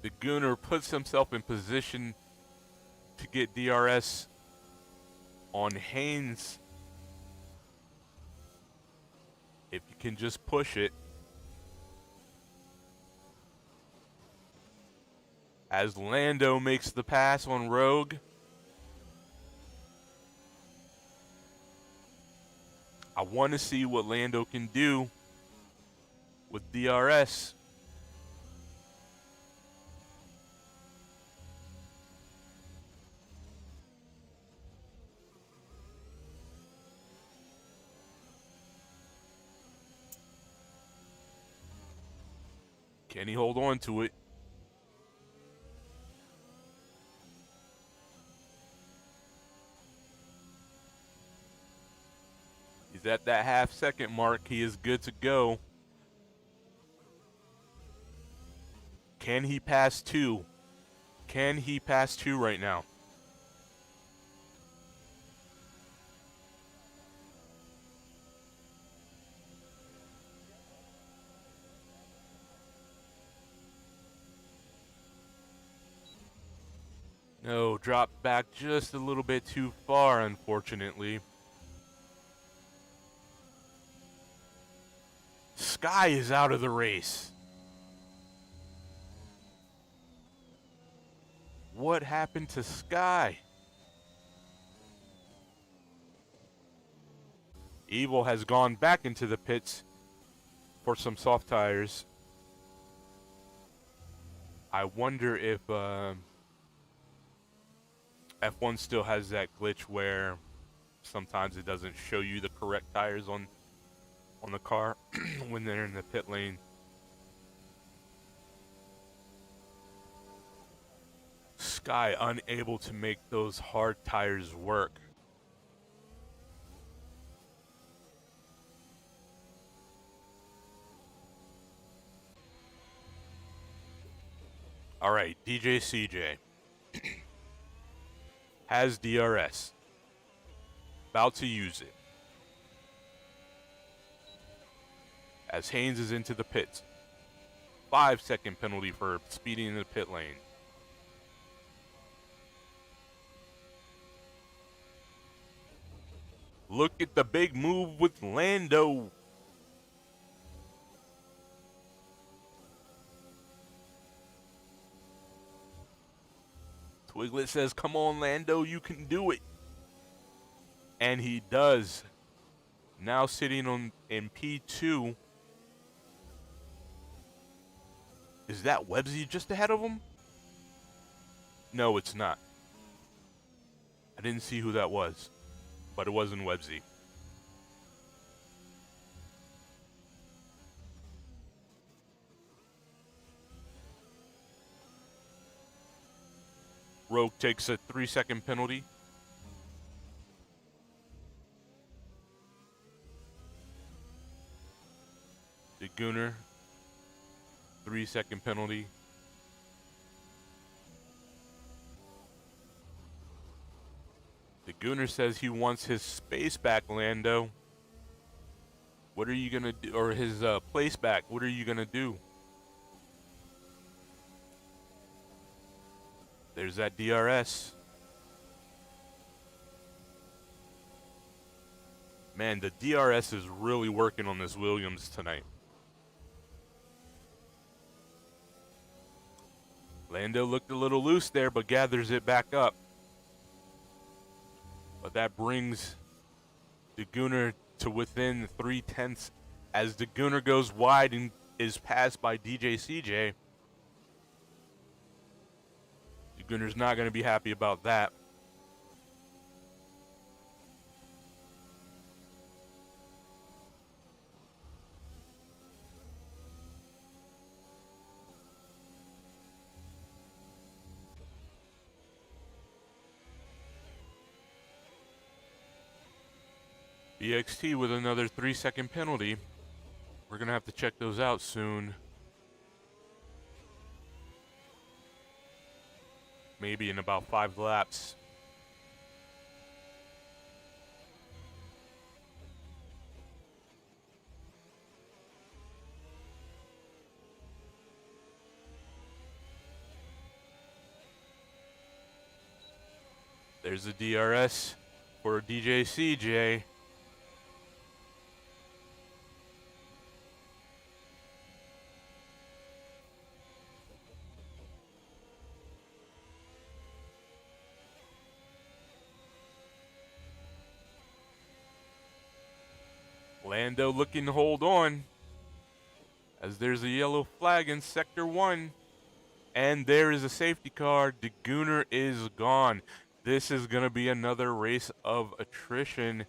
The Gooner puts himself in position to get DRS on Haynes. If you can just push it. As Lando makes the pass on Rogue. I want to see what Lando can do with DRS. Can he hold on to it? He's at that half-second mark. He is good to go. Can he pass 2? Can he pass 2 right now? No, dropped back just a little bit too far, unfortunately. Sky is out of the race. What happened to Sky? Evil has gone back into the pits for some soft tires. I wonder if F1 still has that glitch where sometimes it doesn't show you the correct tires on the car when they're in the pit lane. Sky unable to make those hard tires work. All right, DJ CJ has DRS. About to use it. As Haynes is into the pits. 5-second penalty for speeding in the pit lane. Look at the big move with Lando. Twiglet says, come on, Lando, you can do it. And he does. Now sitting in P2. Is that Websy just ahead of him? No, it's not. I didn't see who that was, but it wasn't Websy. Rogue takes a 3-second penalty. The Gooner, 3-second penalty. The Gooner says he wants his space back, Lando. What are you gonna do? Or his place back. What are you gonna do? There's that DRS. Man, the DRS is really working on this Williams tonight. Lando looked a little loose there, but gathers it back up. But that brings DeGooner to within 3/10 as DeGooner goes wide and is passed by DJ CJ. DeGooner's not going to be happy about that. BXT with another 3-second penalty. We're going to have to check those out soon. Maybe in about 5 laps. There's the DRS for DJ CJ. Lando looking to hold on as there's a yellow flag in Sector 1. And there is a safety car. DeGooner is gone. This is going to be another race of attrition.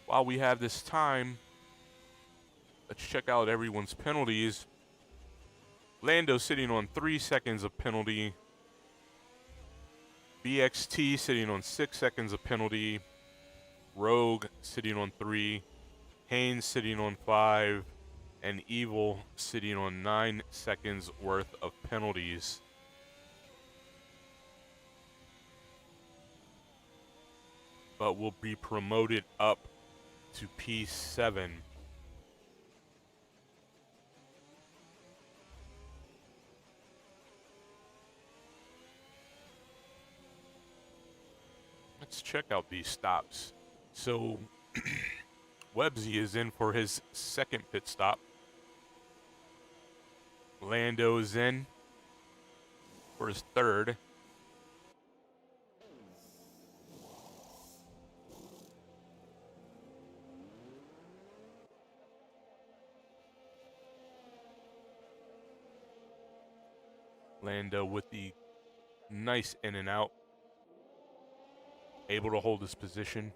While we have this time, let's check out everyone's penalties. Lando sitting on 3 seconds of penalty. BXT sitting on 6 seconds of penalty. Rogue sitting on 3. Haynes sitting on 5. And Evil sitting on 9 seconds worth of penalties. But will be promoted up to P7. Let's check out these stops. So, Websy is in for his second pit stop. Lando is in for his third. Lando with the nice in and out. Able to hold his position.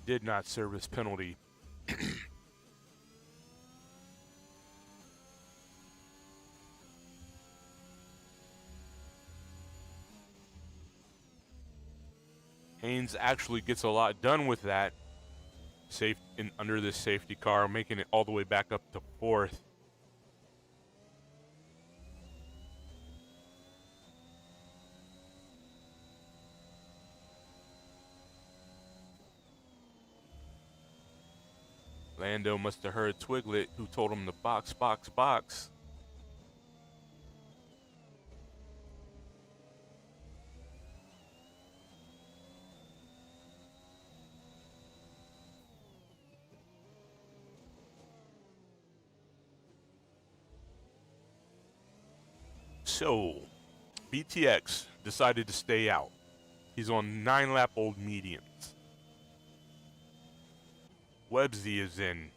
Did not serve his penalty. Haynes actually gets a lot done with that under this safety car, making it all the way back up to 4th. Lando must have heard Twiglet, who told him to box, box, box. So, BTX decided to stay out. He's on 9-lap-old mediums. Websy is in.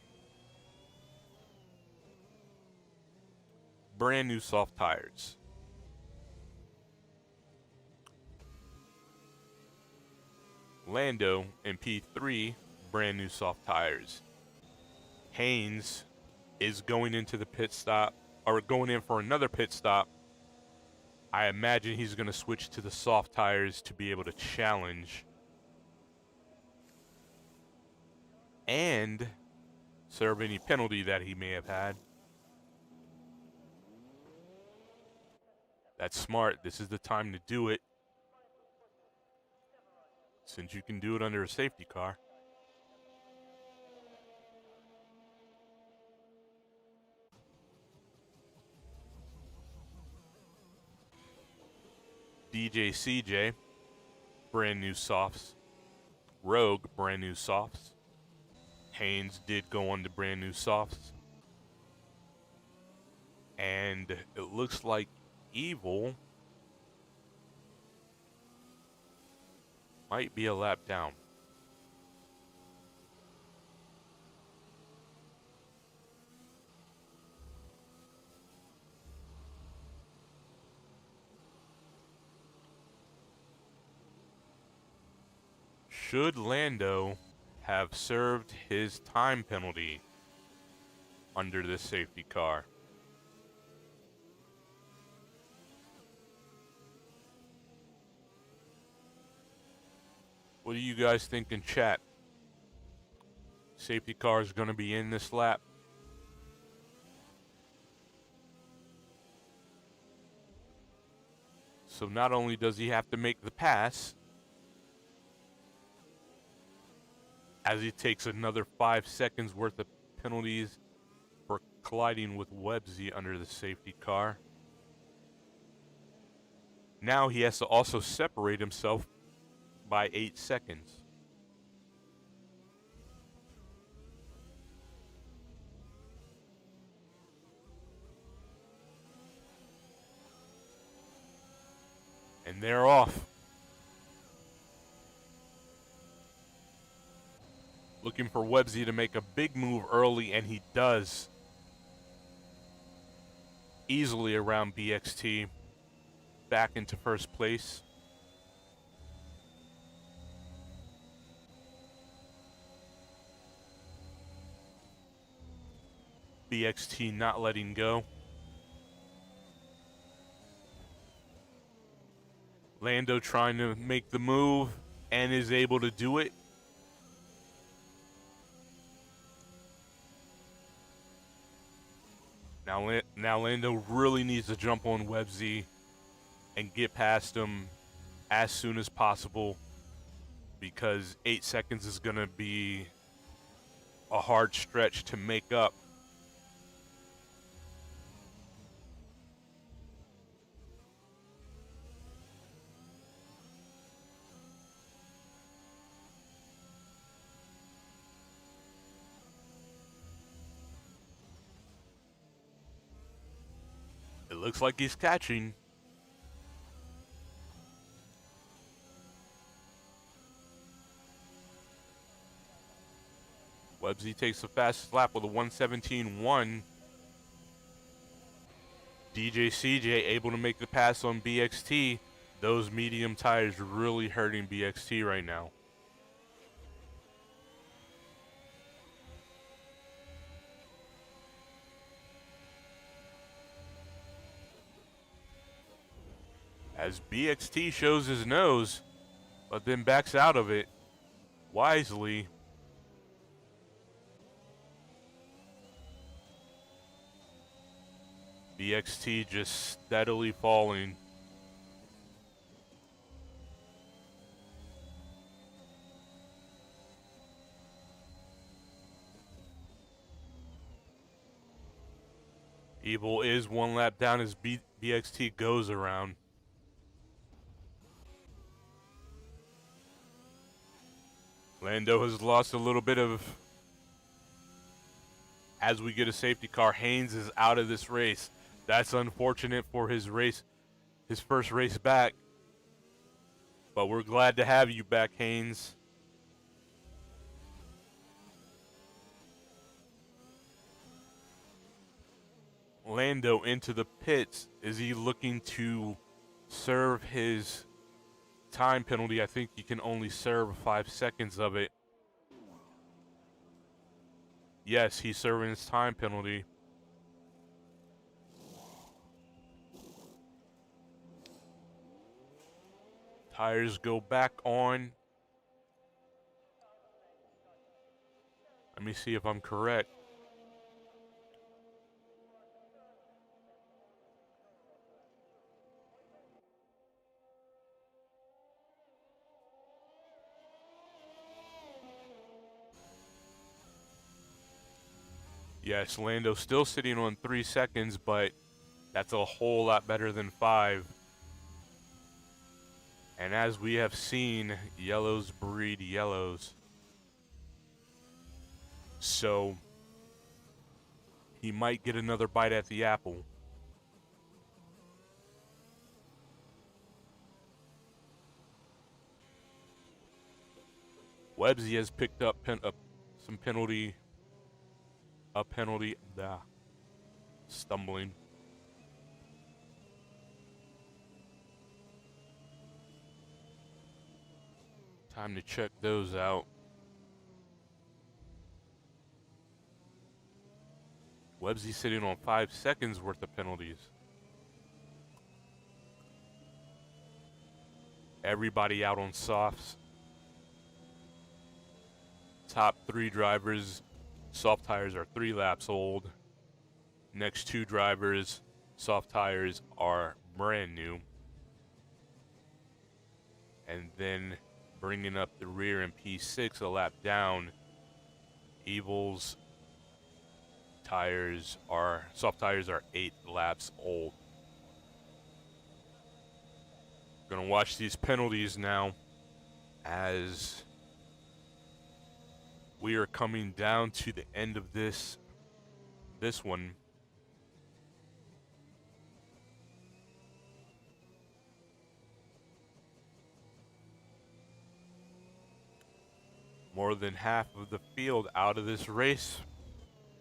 Brand new soft tires. Lando in P3, brand new soft tires. Haynes is going into the pit stop, or going in for another pit stop. I imagine he's going to switch to the soft tires to be able to challenge and serve any penalty that he may have had. That's smart. This is the time to do it, since you can do it under a safety car. DJ CJ, brand new softs. Rogue, brand new softs. Haynes did go on to brand new softs. And it looks like Evil might be a lap down. Should Lando have served his time penalty under this safety car? What do you guys think in chat? Safety car is going to be in this lap. So not only does he have to make the pass, as he takes another 5 seconds worth of penalties for colliding with Websy under the safety car. Now he has to also separate himself by 8 seconds. And they're off. Looking for Websy to make a big move early, and he does. Easily around BXT. Back into first place. BXT not letting go. Lando trying to make the move and is able to do it. Now Lando really needs to jump on Websy and get past him as soon as possible, because 8 seconds is going to be a hard stretch to make up. It looks like he's catching. Websy takes the fastest lap with a 1:17.1. DJ CJ able to make the pass on BXT. Those medium tires really hurting BXT right now. As BXT shows his nose, but then backs out of it wisely. BXT just steadily falling. Evil is one lap down as BXT goes around. Lando has lost a little bit of, as we get a safety car. Haynes is out of this race. That's unfortunate for his race, his first race back. But we're glad to have you back, Haynes. Lando into the pits. Is he looking to serve his time penalty? I think he can only serve 5 seconds of it. Yes, he's serving his time penalty. Tires go back on. Let me see if I'm correct. Yes, Lando's still sitting on 3 seconds, but that's a whole lot better than 5. And as we have seen, yellows breed yellows. So he might get another bite at the apple. Websy has picked up some penalty. Stumbling. Time to check those out. Websy sitting on 5 seconds worth of penalties. Everybody out on softs. Top 3 drivers, soft tires are 3 laps old. Next 2 drivers, soft tires are brand new. And then bringing up the rear in P6 a lap down, Evil's soft tires are 8 laps old. Gonna watch these penalties now as we are coming down to the end of this one. More than half of the field out of this race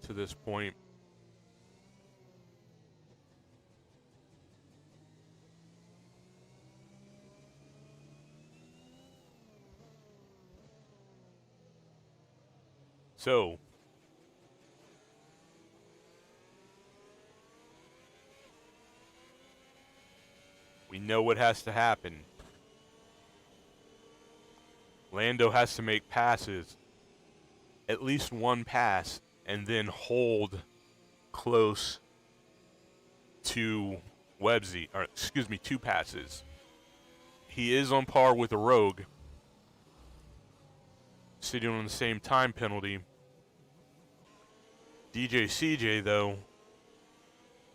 to this point. So, we know what has to happen. Lando has to make passes, at least one pass, and then hold close to Websy, or excuse me, 2 passes. He is on par with a Rogue, sitting on the same time penalty. DJ CJ, though,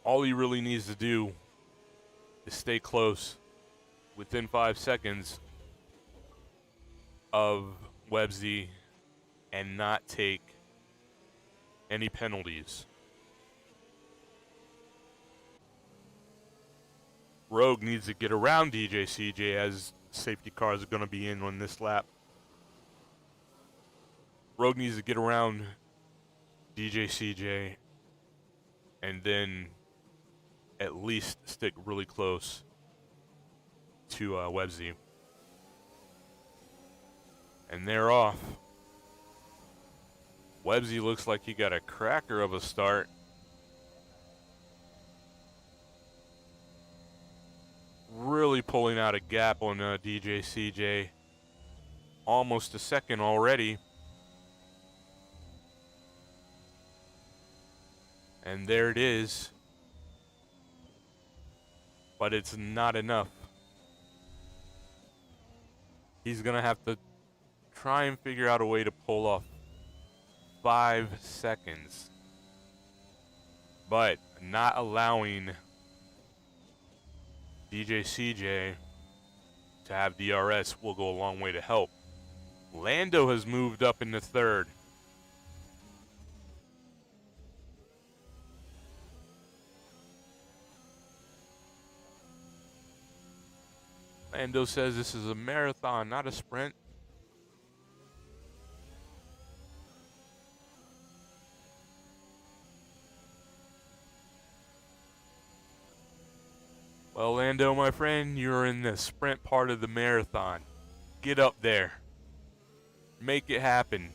all he really needs to do is stay close, within 5 seconds of Websy, and not take any penalties. Rogue needs to get around DJ CJ as safety cars are going to be in on this lap. Rogue needs to get around DJ CJ and then at least stick really close to Websy. And they're off. Websy looks like he got a cracker of a start. Really pulling out a gap on DJ CJ. Almost a second already. And there it is. But it's not enough. He's going to have to try and figure out a way to pull off 5 seconds. But not allowing DJ CJ to have DRS will go a long way to help. Lando has moved up into 3rd. Lando says this is a marathon, not a sprint. Well, Lando, my friend, you're in the sprint part of the marathon. Get up there. Make it happen.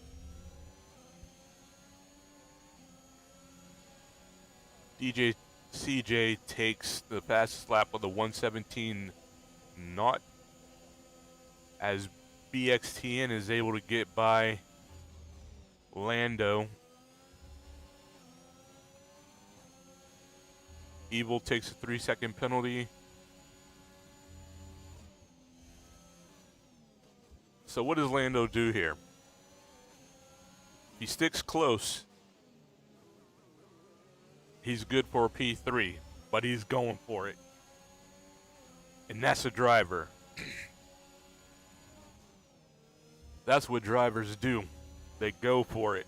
DJ CJ takes the fastest lap of the 1:17 naught as BXTN is able to get by Lando. Evil takes a 3-second penalty. So what does Lando do here? He sticks close. He's good for a P3, but he's going for it. And that's a driver. That's what drivers do. They go for it.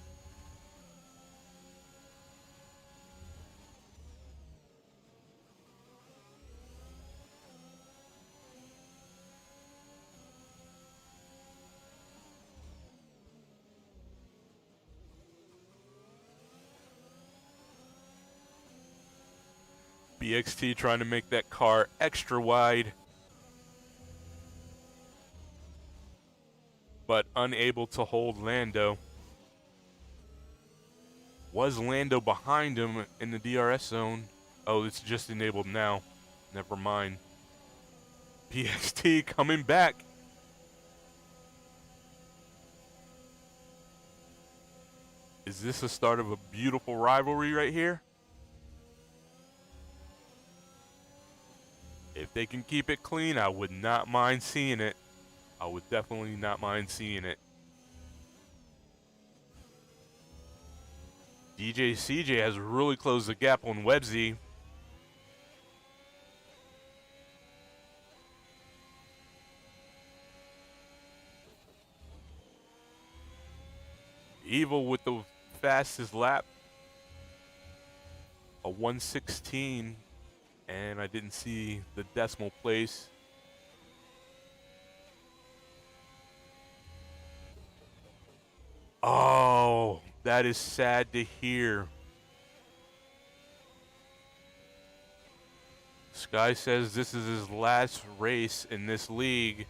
BXT trying to make that car extra wide, but unable to hold Lando. Was Lando behind him in the DRS zone? Oh, it's just enabled now. Never mind. BXT coming back. Is this the start of a beautiful rivalry right here? If they can keep it clean, I would not mind seeing it. I would definitely not mind seeing it. DJ CJ has really closed the gap on Webzy. Evil with the fastest lap. A 1:16. And I didn't see the decimal place. Oh, that is sad to hear. Sky says this is his last race in this league.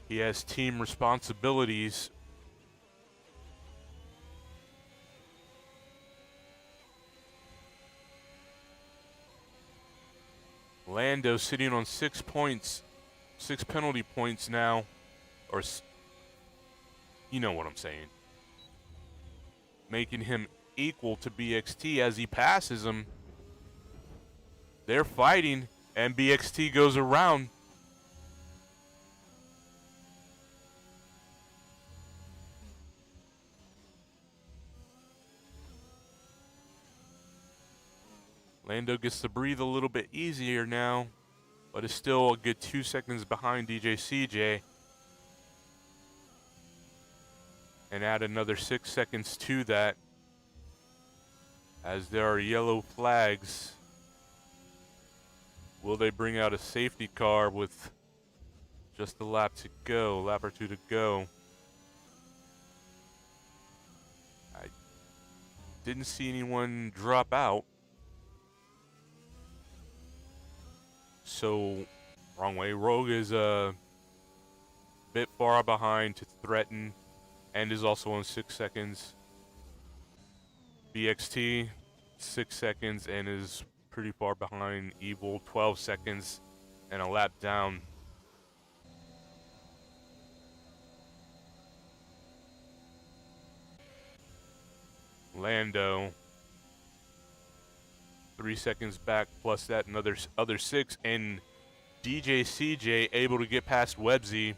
He has team responsibilities. Lando sitting on 6 points, 6 penalty points now, or you know what I'm saying. Making him equal to BXT as he passes him. They're fighting, and BXT goes around. Lando gets to breathe a little bit easier now, but is still a good 2 seconds behind DJ CJ. And add another 6 seconds to that, as there are yellow flags. Will they bring out a safety car with just a lap to go, lap or two to go? I didn't see anyone drop out. So, wrong way. Rogue is a bit far behind to threaten and is also on 6 seconds. BXT, 6 seconds and is pretty far behind Evil, 12 seconds and a lap down. Lando, 3 seconds back plus that other 6, and DJ CJ able to get past Webzy.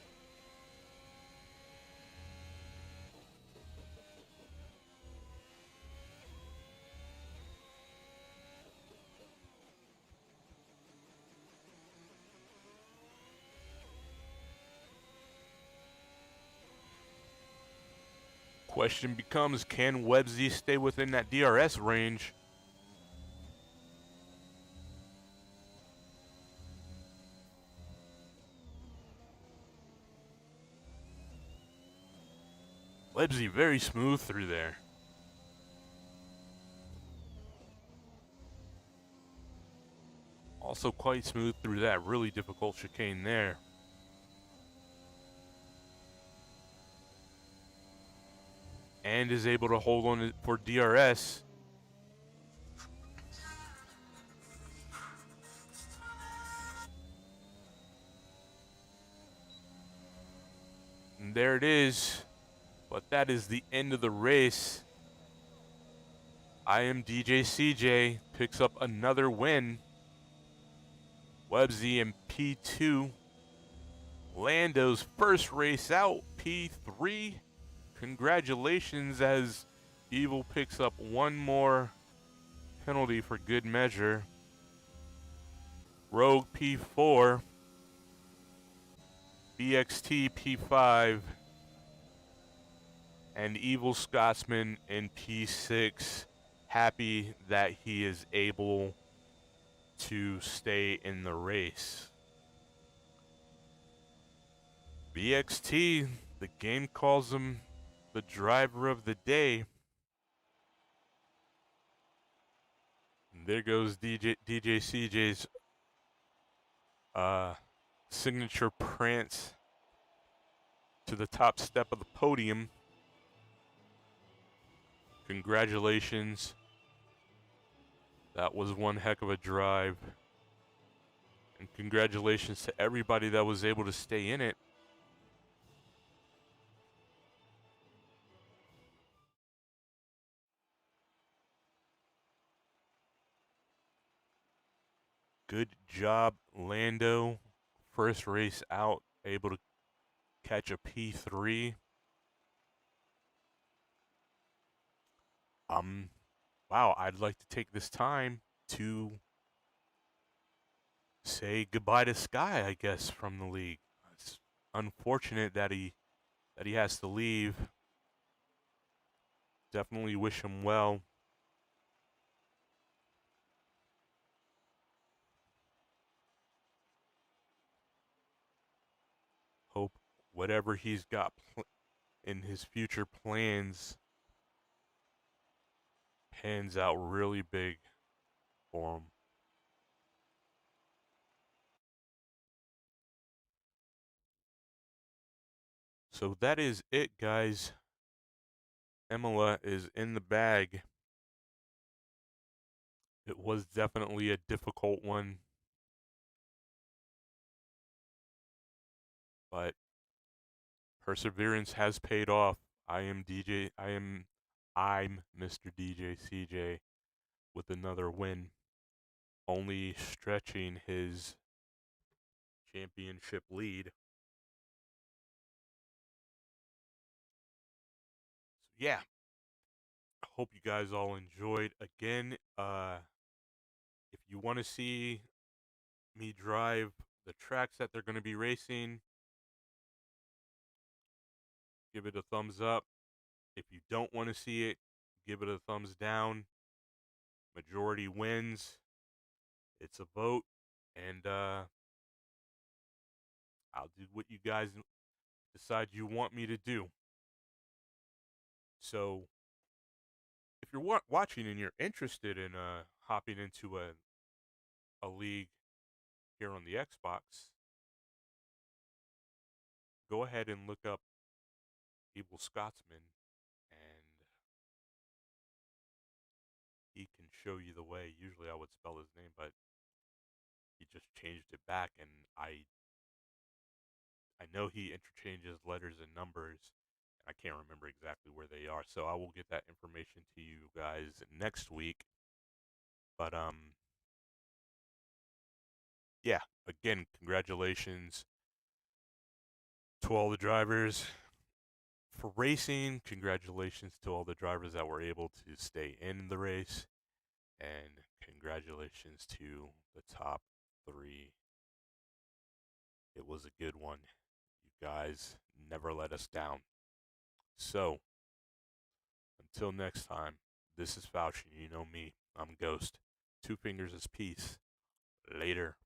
Question becomes, can Webzy stay within that DRS range? Webzy very smooth through there. Also quite smooth through that really difficult chicane there. And is able to hold on for DRS. And there it is. But that is the end of the race. I am DJ CJ, picks up another win. Webzy in P2. Lando's first race out, P3. Congratulations, as Evil picks up one more penalty for good measure. Rogue P4. BXT P5 and Evil Scotsman in P6. Happy that he is able to stay in the race. BXT, the game calls him the driver of the day. And there goes DJ CJ's signature prance to the top step of the podium. Congratulations. That was one heck of a drive. And congratulations to everybody that was able to stay in it. Good job, Lando. First race out, able to catch a P3. Wow, I'd like to take this time to say goodbye to Sky, I guess, from the league. It's unfortunate that he has to leave. Definitely wish him well. Hope whatever he's got in his future plans pans out really big for him. So that is it, guys. Imola is in the bag. It was definitely a difficult one, but perseverance has paid off. I'm Mr. DJ CJ with another win, only stretching his championship lead. So yeah, I hope you guys all enjoyed. Again, if you want to see me drive the tracks that they're going to be racing, give it a thumbs up. If you don't want to see it, give it a thumbs down. Majority wins. It's a vote, and I'll do what you guys decide you want me to do. So, if you're watching and you're interested in hopping into a league here on the Xbox, go ahead and look up Evil Scotsman, and he can show you the way. Usually I would spell his name, but he just changed it back, and I know he interchanges letters and numbers. I can't remember exactly where they are, so I will get that information to you guys next week. But yeah, again, congratulations to all the drivers for racing. Congratulations to all the drivers that were able to stay in the race, and congratulations to the top 3. It was a good one. You guys never let us down. So, until next time, this is Fauci. You know me. I'm Ghost. 2 fingers is peace. Later.